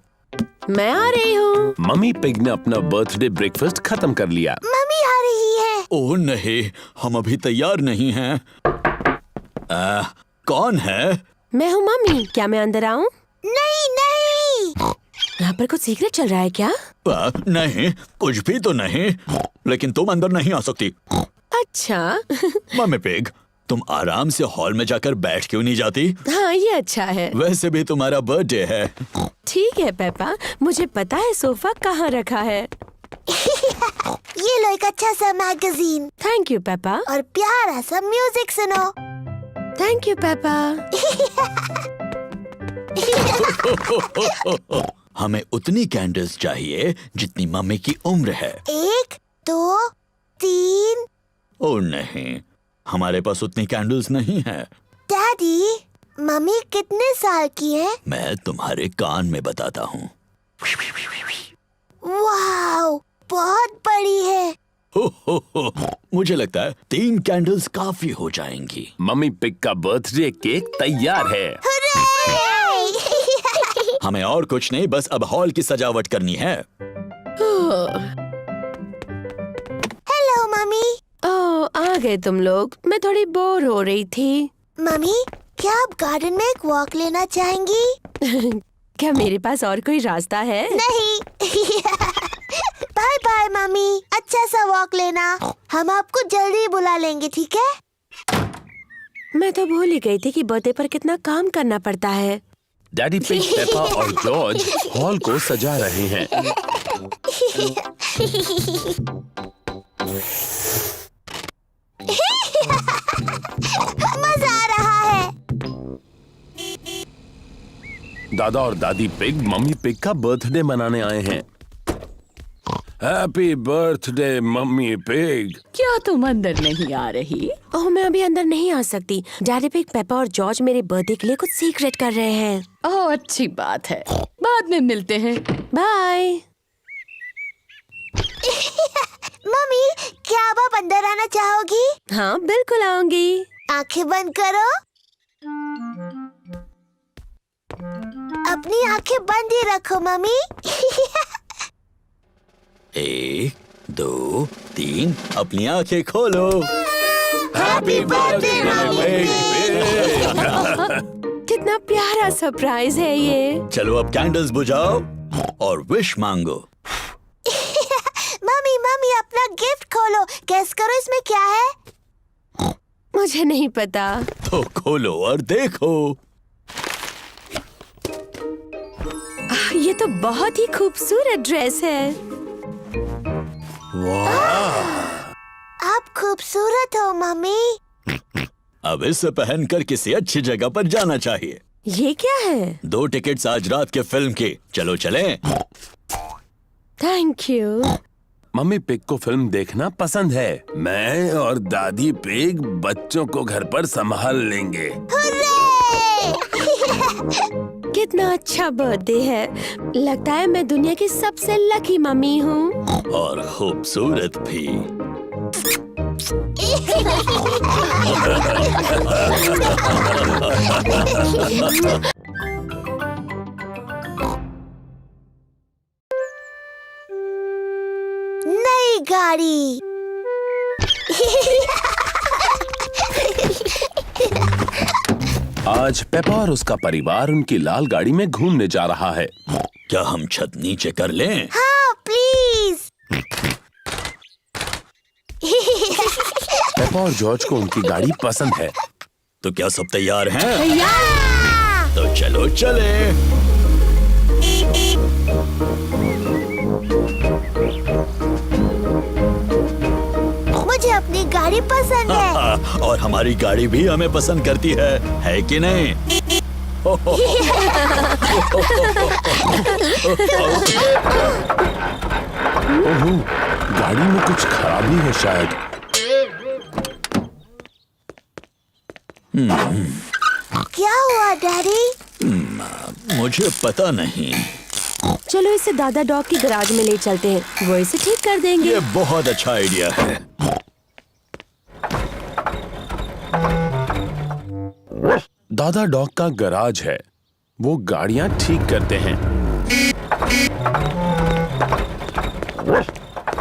मैं आ रही हूँ। मम्मी पिग ने अपना बर्थडे ब्रेकफास्ट खत्म कर लिया। मम्मी आ रही है। ओह नहीं, हम अभी तैयार नहीं हैं। कौन है? मैं हूँ मम्मी। क्या मैं अंदर आऊँ? नहीं नहीं। यहाँ पर कुछ सीक्रेट चल रहा है क्या? नहीं, कुछ भी तो नहीं। लेकिन तुम अंदर नहीं आ सकती। अच्छा। मम्मी पिग, तुम आराम से हॉल में जाकर बैठ क्यों नहीं जाती? हाँ, ये अच्छा है। वैसे भी तुम्हारा बर्थडे है। ठीक है पेपा, मुझे पता है सोफा कहाँ रखा है। ये लो एक अच्छा सा मैगजीन थैंक यू पेपा। और प्यारा सा म्यूजिक सुनो। Thank you Peppa. हमें उतनी कैंडल्स चाहिए जितनी मम्मी की उम्र है। 1, 2, 3। ओह नहीं, हमारे पास उतनी कैंडल्स नहीं है। डैडी, मम्मी कितने साल की है? मैं तुम्हारे कान में बताता हूँ। वाओ, बहुत बड़ी है। मुझे लगता है 3 कैंडल्स काफी हो जाएंगी। मम्मी पिग का बर्थडे केक तैयार है। हमें और कुछ नहीं, बस अब हॉल की सजावट करनी है। Hello mummy. ओह, आ गए तुम लोग। मैं थोड़ी बोर हो रही थी। मम्मी, क्या आप गार्डन में एक वॉक लेना चाहेंगी? क्या मेरे पास और कोई रास्ता है? नहीं। बाय बाय मम्मी, अच्छा सा वॉक लेना। हम आपको जल्दी बुला लेंगे, ठीक है? मैं तो भूल ही गई थी कि बर्थडे पर कितना काम करना पड़ता है। डैडी पिग, पेपा और जॉर्ज हॉल को सजा रहे हैं। मजा आ रहा है। दादा और दादी पिग मम्मी पिग का बर्थडे मनाने आए हैं। Happy birthday mummy pig. क्या तुम अंदर नहीं आ रही? ओह, मैं अभी अंदर नहीं आ सकती। डैडी पिग, पेपा और जॉर्ज मेरे बर्थडे के लिए कुछ सीक्रेट कर रहे हैं। ओह, अच्छी बात है। बाद में मिलते हैं। बाय। मम्मी, क्या आप अंदर आना चाहोगी? हाँ, बिल्कुल आऊंगी। आंखें बंद करो। अपनी आंखें बंद ही रखो मम्मी। 1, 2, 3, अपनी आंखें खोलो। हैप्पी बर्थडे कितना प्यारा सरप्राइज है ये। चलो अब कैंडल्स बुझाओ और विश मांगो। मम्मी मम्मी, अपना गिफ्ट खोलो। गेस करो इसमें क्या है? मुझे नहीं पता। तो खोलो और देखो। ये तो बहुत ही खूबसूरत ड्रेस है। वाह! आप खूबसूरत हो मम्मी। अब इसे पहनकर किसी अच्छी जगह पर जाना चाहिए। ये क्या है? 2 टिकट्स आज रात के फिल्म की। चलो चलें। Thank you. मम्मी पिग को फिल्म देखना पसंद है। मैं और दादी पिग बच्चों को घर पर संभाल लेंगे। कितना अच्छा बर्थडे है। लगता है मैं दुनिया की सबसे लकी मम्मी हूँ। और खूबसूरत भी। नई गाड़ी। आज पेपा और उसका परिवार उनकी लाल गाड़ी में घूमने जा रहा है। क्या हम छत नीचे कर लें? हाँ प्लीज। पेपा और जॉर्ज को उनकी गाड़ी पसंद है। तो क्या सब तैयार हैं? तैयार। तो चलो चले। मुझे अपनी गाड़ी पसंद है। और हमारी गाड़ी भी हमें पसंद करती है कि नहीं? ओह, गाड़ी में कुछ खराबी है शायद। क्या हुआ डैडी? मुझे पता नहीं। चलो इसे दादा डॉग की गैराज में ले चलते हैं, वो इसे ठीक कर देंगे। ये बहुत अच्छा आइडिया है। दादा डॉग का गैराज है, वो गाड़ियां ठीक करते हैं।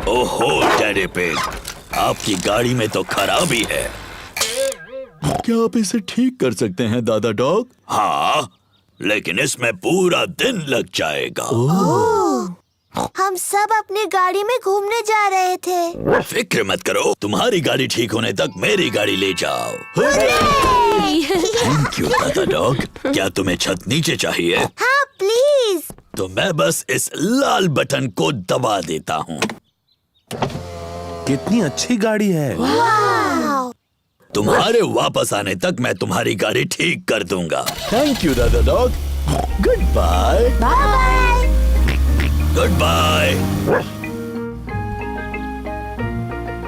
ओहो डैडी पिग, आपकी गाड़ी में तो खराबी है। क्या आप इसे ठीक कर सकते हैं दादा डॉग? हाँ, लेकिन इसमें पूरा दिन लग जाएगा। हम सब अपनी गाड़ी में घूमने जा रहे थे। फिक्र मत करो, तुम्हारी गाड़ी ठीक होने तक मेरी गाड़ी ले जाओ। थैंक यू दादा डॉग। क्या तुम्हें छत नीचे चाहिए? हाँ प्लीज। तो मैं बस इस लाल बटन को दबा देता हूँ। कितनी अच्छी गाड़ी है। वाव। तुम्हारे वापस आने तक मैं तुम्हारी गाड़ी ठीक कर दूंगा। थैंक यू दादा dog. Good bye. Bye. Good bye.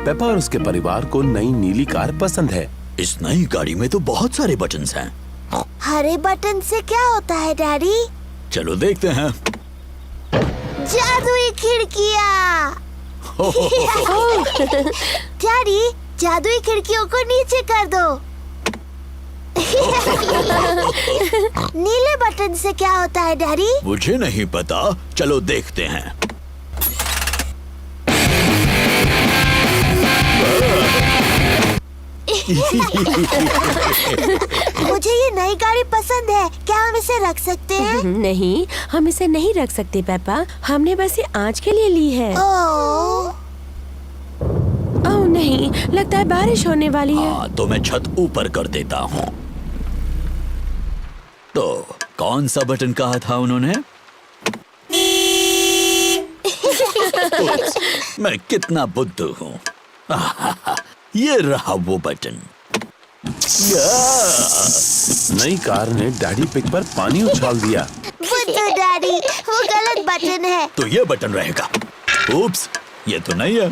Peppa और उसके परिवार को नई नीली कार पसंद है। इस नई गाड़ी में तो बहुत सारे बटन्स हैं। हरे बटन से क्या होता है डैडी? चलो देखते हैं। जादुई खिड़कियाँ। डैडी, जादुई खिड़कियों को नीचे कर दो। नीले बटन से क्या होता है डैडी? मुझे नहीं पता, चलो देखते हैं। मुझे ये नई गाड़ी पसंद है, क्या हम इसे रख सकते हैं? नहीं, हम इसे नहीं रख सकते पेपा, हमने बस ये आज के लिए ली है। ओह, ओह नहीं, लगता है बारिश होने वाली है। हाँ, तो मैं छत ऊपर कर देता हूँ। तो कौन सा बटन कहा था उन्होंने? मैं कितना बुद्धू हूँ। ये रहा वो बटन। नई कार ने डैडी पिग पर पानी उछाल दिया। बुद्धू डैडी, वो गलत बटन है। तो ये बटन रहेगा। उप्स, ये तो नहीं है,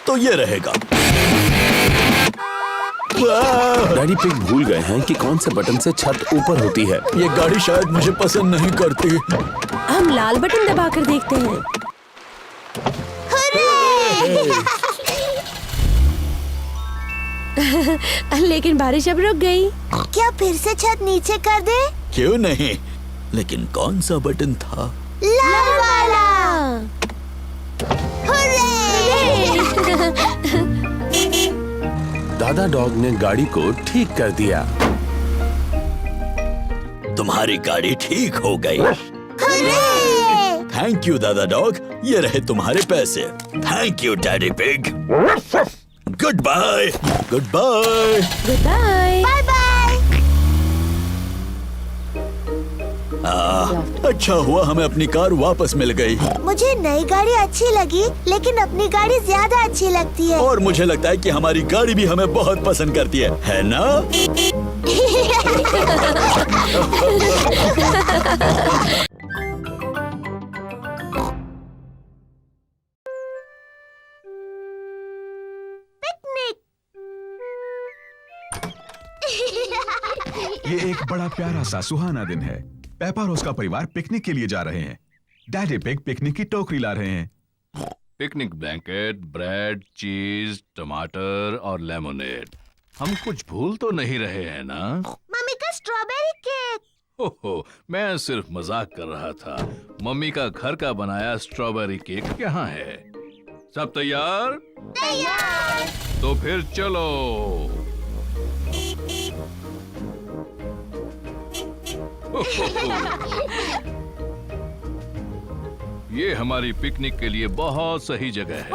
तो ये रहेगा। डैडी पिग भूल गए हैं कि कौन से बटन से छत ऊपर होती है। ये गाड़ी शायद मुझे पसंद नहीं करती। हम लाल बटन दबाकर देखते हैं। लेकिन बारिश अब रुक गई। क्या फिर से छत नीचे कर दे? क्यों नहीं, लेकिन कौन सा बटन था? लाल वाला। दादा डॉग ने गाड़ी को ठीक कर दिया। तुम्हारी गाड़ी ठीक हो गई। थैंक यू दादा डॉग, ये रहे तुम्हारे पैसे। Thank you daddy pig. Good bye. Good bye. Good bye. Bye bye. अच्छा हुआ हमें अपनी कार वापस मिल गई। मुझे नई गाड़ी अच्छी लगी, लेकिन अपनी गाड़ी ज्यादा अच्छी लगती है। और मुझे लगता है कि हमारी गाड़ी भी हमें बहुत पसंद करती है ना? ये एक बड़ा प्यारा सा सुहाना दिन है। पेपा और उसका परिवार पिकनिक के लिए जा रहे हैं। डैडी पिग पिकनिक की टोकरी ला रहे हैं। पिकनिक ब्लैंकेट, ब्रेड, चीज, टमाटर और लेमोनेड। हम कुछ भूल तो नहीं रहे हैं ना? मम्मी का स्ट्रॉबेरी केक। ओहो, मैं सिर्फ मजाक कर रहा था। मम्मी का घर का बनाया स्ट्रॉबेरी केक यहाँ है। सब तैयार? तैयार। तो फिर चलो। ये हमारी पिकनिक के लिए बहुत सही जगह है।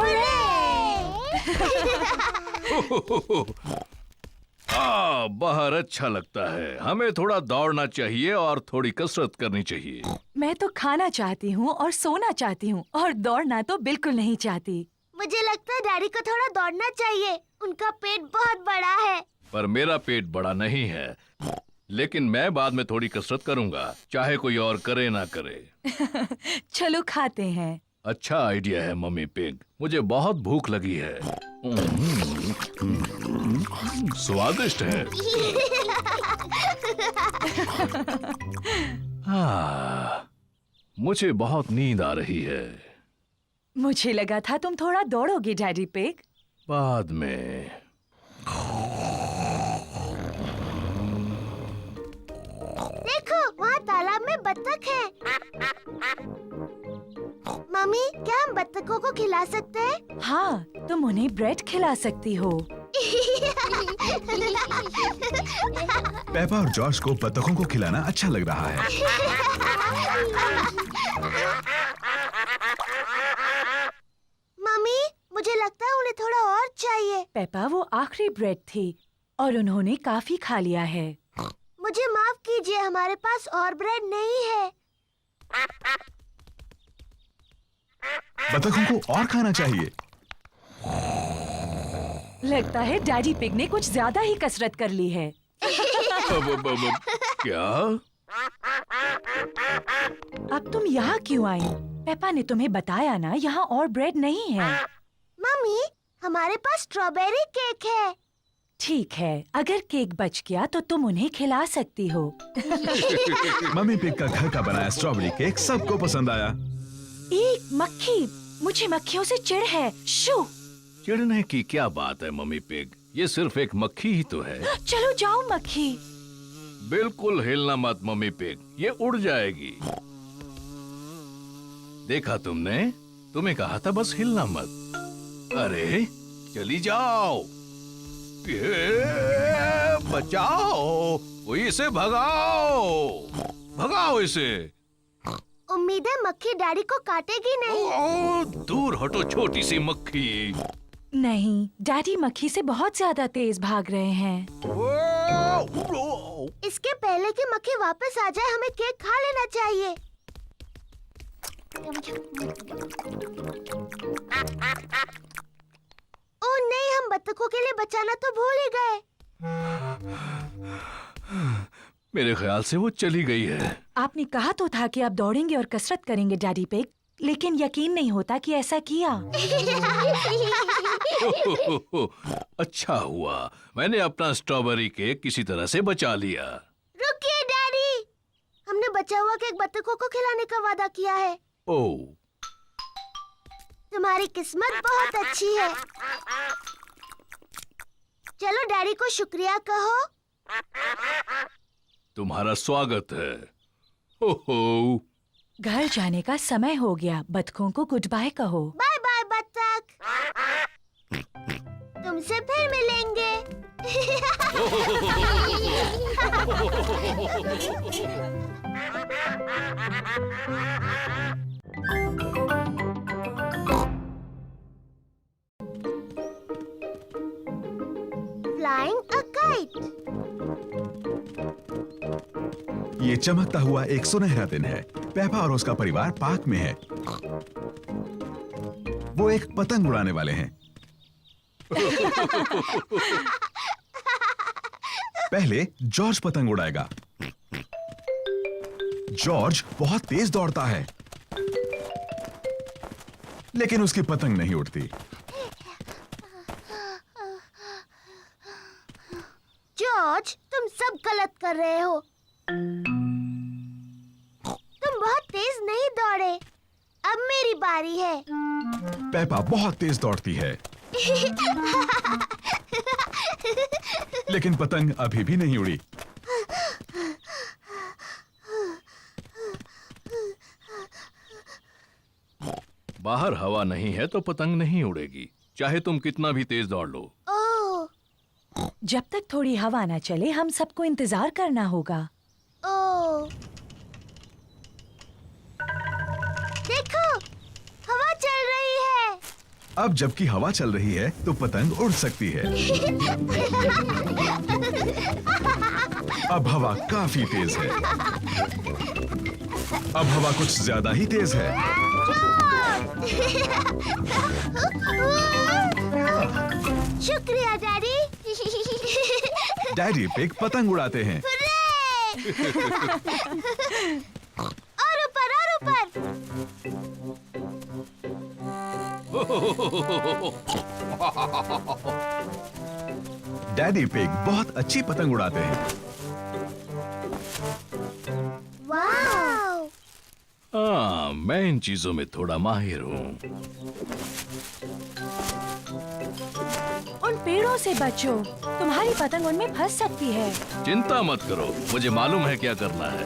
बाहर अच्छा लगता है। हमें थोड़ा दौड़ना चाहिए और थोड़ी कसरत करनी चाहिए। मैं तो खाना चाहती हूँ और सोना चाहती हूँ और दौड़ना तो बिल्कुल नहीं चाहती। मुझे लगता है डैडी को थोड़ा दौड़ना चाहिए। उनका पेट बहुत बड़ा है। पर मेरा पेट बड़ा नहीं है। लेकिन मैं बाद में थोड़ी कसरत करूंगा, चाहे कोई और करे ना करे। चलो खाते हैं। अच्छा आइडिया है मम्मी पिग। मुझे बहुत भूख लगी है। स्वादिष्ट है। मुझे बहुत नींद आ रही है। मुझे लगा था तुम थोड़ा दौड़ोगे डैडी पिग। बाद में। देखो, वहाँ तालाब में बत्तख है। मम्मी, क्या हम बत्तखों को खिला सकते हैं? हाँ, तुम उन्हें ब्रेड खिला सकती हो। पेपा और जॉर्ज को बतखों को खिलाना अच्छा लग रहा है। मम्मी, मुझे लगता है उन्हें थोड़ा और चाहिए। पेपा, वो आखिरी ब्रेड थी और उन्होंने काफी खा लिया है। मुझे माफ कीजिए, हमारे पास और ब्रेड नहीं है। बतखों को और खाना चाहिए। लगता है डैडी पिग ने कुछ ज्यादा ही कसरत कर ली है। क्या? अब तुम यहाँ क्यों आई? पेपा ने तुम्हें बताया ना, यहाँ और ब्रेड नहीं है। मम्मी, हमारे पास स्ट्रॉबेरी केक है। ठीक है, अगर केक बच गया तो तुम उन्हें खिला सकती हो। मम्मी पिग का घर का बनाया स्ट्रॉबेरी केक सबको पसंद आया। एक मक्खी, मुझे मक्खियों से चिढ़ है। शू! चिढ़ने की क्या बात है मम्मी पिग? ये सिर्फ एक मक्खी ही तो है। चलो जाओ मक्खी। बिल्कुल हिलना मत मम्मी पिग, ये उड़ जाएगी। देखा तुमने? तुम्हें कहा था बस हिलना मत। अरे चली जाओ। बचाओ, कोई इसे भगाओ। भगाओ इसे। उम्मीद है मक्खी डैडी को काटेगी नहीं। ओ, दूर हटो छोटी सी मक्खी। नहीं, डैडी मक्खी से बहुत ज्यादा तेज भाग रहे हैं। इसके पहले कि मक्खी वापस आ जाए, हमें केक खा लेना चाहिए। ओह नहीं, हम बत्तखों के लिए बचाना तो भूल ही गए। मेरे ख्याल से वो चली गई है। आपने कहा तो था कि आप दौड़ेंगे और कसरत करेंगे डैडी पिग, लेकिन यकीन नहीं होता कि ऐसा किया। अच्छा हुआ मैंने अपना स्ट्रॉबेरी केक किसी तरह से बचा लिया। रुकिए डैडी, हमने बचा हुआ केक बत्तखों को खिलाने का वादा किया है। ओह, तुम्हारी किस्मत बहुत अच्छी है। चलो डैडी को शुक्रिया कहो। तुम्हारा स्वागत है। ओहो, घर जाने का समय हो गया, बतखों को गुड बाय कहो। बाय बाय बत्तख, तुमसे फिर मिलेंगे। Flying a kite. ये चमकता हुआ एक सुनहरा दिन है। पेपा और उसका परिवार पार्क में है। वो एक पतंग उड़ाने वाले हैं। पहले जॉर्ज पतंग उड़ाएगा। जॉर्ज बहुत तेज दौड़ता है, लेकिन उसकी पतंग नहीं उड़ती। जॉर्ज, तुम सब गलत कर रहे हो। तुम बहुत तेज नहीं दौड़े। अब मेरी बारी है। पेपा बहुत तेज दौड़ती है, लेकिन पतंग अभी भी नहीं उड़ी। बाहर हवा नहीं है तो पतंग नहीं उड़ेगी, चाहे तुम कितना भी तेज दौड़ लो। ओह, जब तक थोड़ी हवा ना चले हम सबको इंतजार करना होगा। ओह, देखो, हवा चल रही है। अब जबकि हवा चल रही है तो पतंग उड़ सकती है। अब हवा काफी तेज है। अब हवा कुछ ज्यादा ही तेज है। शुक्रिया डैडी। डैडी पिग पतंग उड़ाते हैं। और ऊपर और ऊपर। डैडी पिग बहुत अच्छी पतंग उड़ाते हैं। वाव! हाँ, मैं इन चीजों में थोड़ा माहिर हूँ। उन पेड़ों से बचो, तुम्हारी पतंग उनमें फंस सकती है। चिंता मत करो, मुझे मालूम है क्या करना है।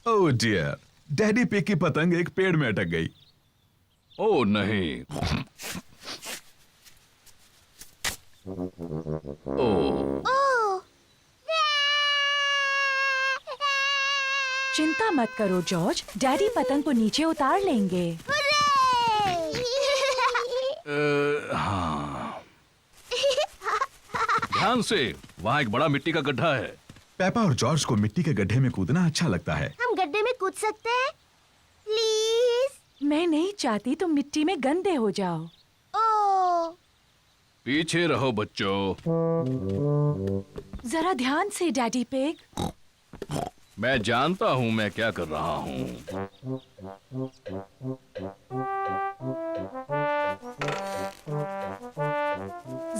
ओह डियर, डैडी पिग की पतंग एक पेड़ में अटक गई। ओह नहीं। ओह, ओह, चिंता मत करो जॉर्ज, डैडी पतंग को नीचे उतार लेंगे। हाँ। ध्यान से, वहाँ एक बड़ा मिट्टी का गड्ढा है। पेपा और जॉर्ज को मिट्टी के गड्ढे में कूदना अच्छा लगता है। हम गड्ढे में कूद सकते हैं? प्लीज। मैं नहीं चाहती तुम मिट्टी में गंदे हो जाओ। ओह, पीछे रहो बच्चों। जरा ध्यान से डैडी पिग। मैं जानता हूँ मैं क्या कर रहा हूँ।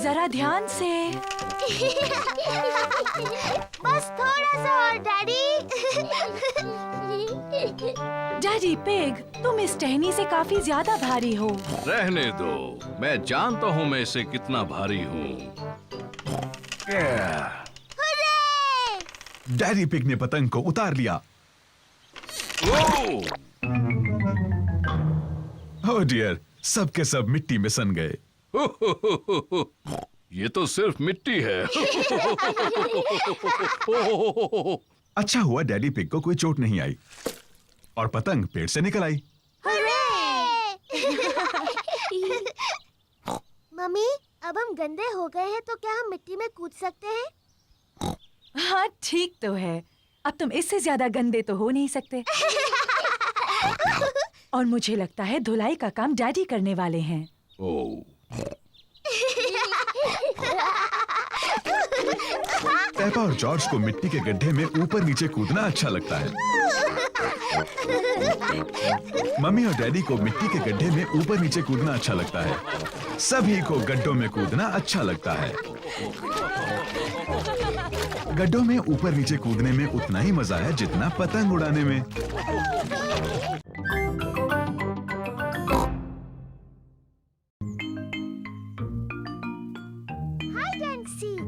जरा ध्यान से। बस थोड़ा सा और डैडी। डैडी पिग, तुम इस टहनी से काफी ज्यादा भारी हो। रहने दो, मैं जानता हूँ मैं इसे कितना भारी हूँ। डैडी पिग ने पतंग को उतार लिया। ओह! ओह डियर, सब के सब मिट्टी में सन गए। ये तो सिर्फ मिट्टी है। अच्छा हुआ डैडी पिग को कोई चोट नहीं आई और पतंग पेड़ से निकल आई। मम्मी, अब हम गंदे हो गए हैं तो क्या हम मिट्टी में कूद सकते हैं? हाँ ठीक तो है, अब तुम इससे ज्यादा गंदे तो हो नहीं सकते। और मुझे लगता है धुलाई का काम डैडी करने वाले हैं। ओह, पेपा और जॉर्ज को मिट्टी के गड्ढे में ऊपर नीचे कूदना अच्छा लगता है। मम्मी और डैडी को मिट्टी के गड्ढे में ऊपर नीचे कूदना अच्छा लगता है। सभी को गड्ढों में कूदना अच्छा लगता है। गड्ढों में ऊपर नीचे कूदने में उतना ही मजा है जितना पतंग उड़ाने में। Hide and seek.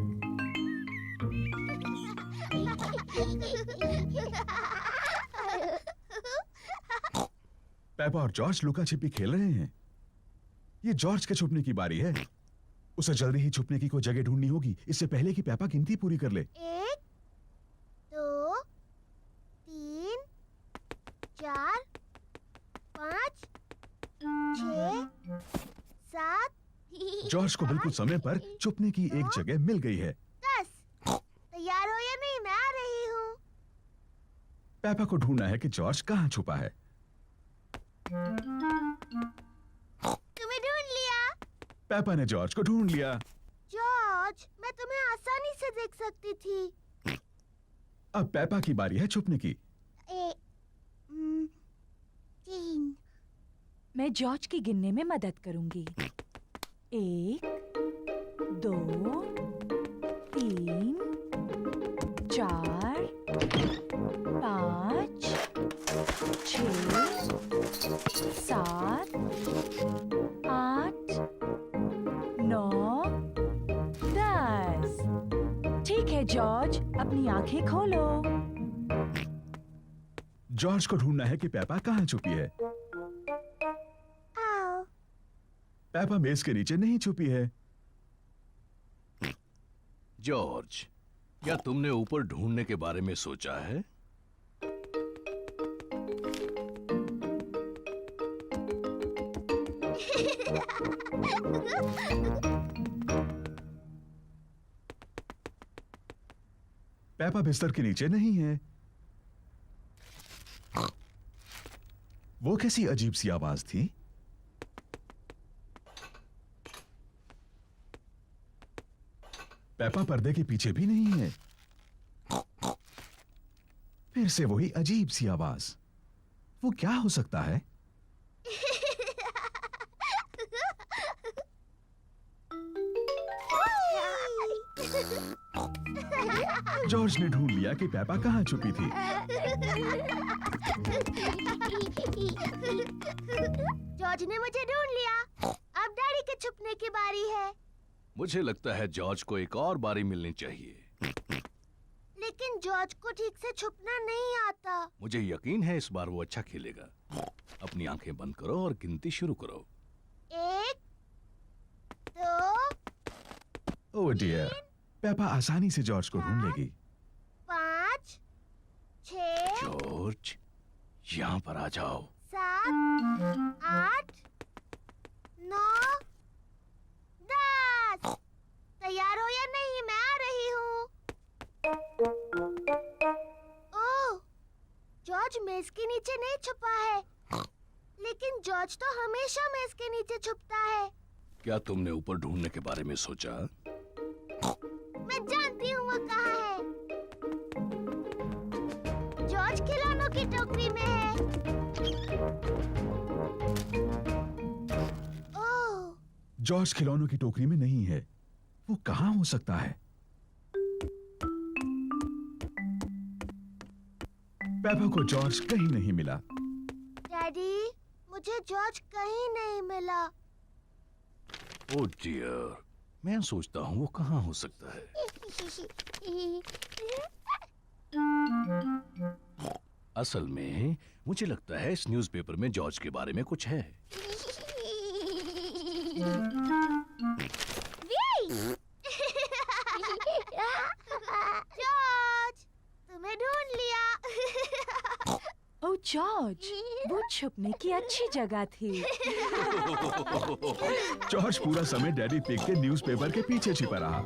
पेपा और जॉर्ज लुका छिपी खेल रहे हैं। ये जॉर्ज के छुपने की बारी है। उसे जल्दी ही छुपने की कोई जगह ढूंढनी होगी, इससे पहले कि पेपा गिनती पूरी कर ले। 1, 2, 3, 4, 5, 6, 7। जॉर्ज को बिल्कुल समय पर छुपने की एक जगह मिल गई है। 10। तैयार हो या नहीं? मैं आ रही हूँ। पेपा को ढूंढना है कि जॉर्ज कहाँ छुपा है। तुम्हें ढूंढ लिया। पेपा ने जॉर्ज को ढूंढ लिया। जॉर्ज, मैं तुम्हें आसानी से देख सकती थी। अब पेपा की बारी है छुपने की। 3। मैं जॉर्ज की गिनने में मदद करूंगी। 1, 2, 3, 4, 5, 6, 7, 8, 9, 10। ठीक है जॉर्ज, अपनी आंखें खोलो। जॉर्ज को ढूंढना है कि पेपा कहाँ छुपी है। आओ। पेपा मेज के नीचे नहीं छुपी है। जॉर्ज, क्या तुमने ऊपर ढूंढने के बारे में सोचा है? पेपा बिस्तर के नीचे नहीं है। वो कैसी अजीब सी आवाज थी? पेपा पर्दे के पीछे भी नहीं है। फिर से वही अजीब सी आवाज। वो क्या हो सकता है? जॉर्ज ने ढूंढ लिया कि पेपा कहाँ छुपी थी। जॉर्ज ने मुझे ढूंढ लिया। अब डैडी के छुपने की बारी है। मुझे लगता है जॉर्ज को एक और बारी मिलनी चाहिए। लेकिन जॉर्ज को ठीक से छुपना नहीं आता। मुझे यकीन है इस बार वो अच्छा खेलेगा। अपनी आंखें बंद करो और गिनती शुरू करो। 1, 2, ओह डियर, पेपा आसानी से जॉर्ज को ढूंढ लेगी। 5, 6, जॉर्ज, यहाँ पर आ जाओ। 7, 8, 9, 10। तैयार हो या नहीं? मैं आ रही हूँ। ओह, जॉर्ज मेज के नीचे नहीं छुपा है। लेकिन जॉर्ज तो हमेशा मेज के नीचे छुपता है। क्या तुमने ऊपर ढूंढने के बारे में सोचा? मैं जानती हूँ वो कहाँ है। जॉर्ज खिलौनों की टोकरी में है। ओह, जॉर्ज खिलौनों की टोकरी में नहीं है। वो कहाँ हो सकता है? पेपा को जॉर्ज कहीं नहीं मिला। डैडी, मुझे जॉर्ज कहीं नहीं मिला। ओह डियर, मैं सोचता हूँ वो कहाँ हो सकता है। असल में मुझे लगता है इस न्यूज़पेपर में जॉर्ज के बारे में कुछ है। जॉर्ज, तुम्हें ढूंढ लिया। ओह जॉर्ज, वो छुपने की अच्छी जगह थी। जॉर्ज पूरा समय डैडी पिग के न्यूज़पेपर के पीछे छिपा रहा।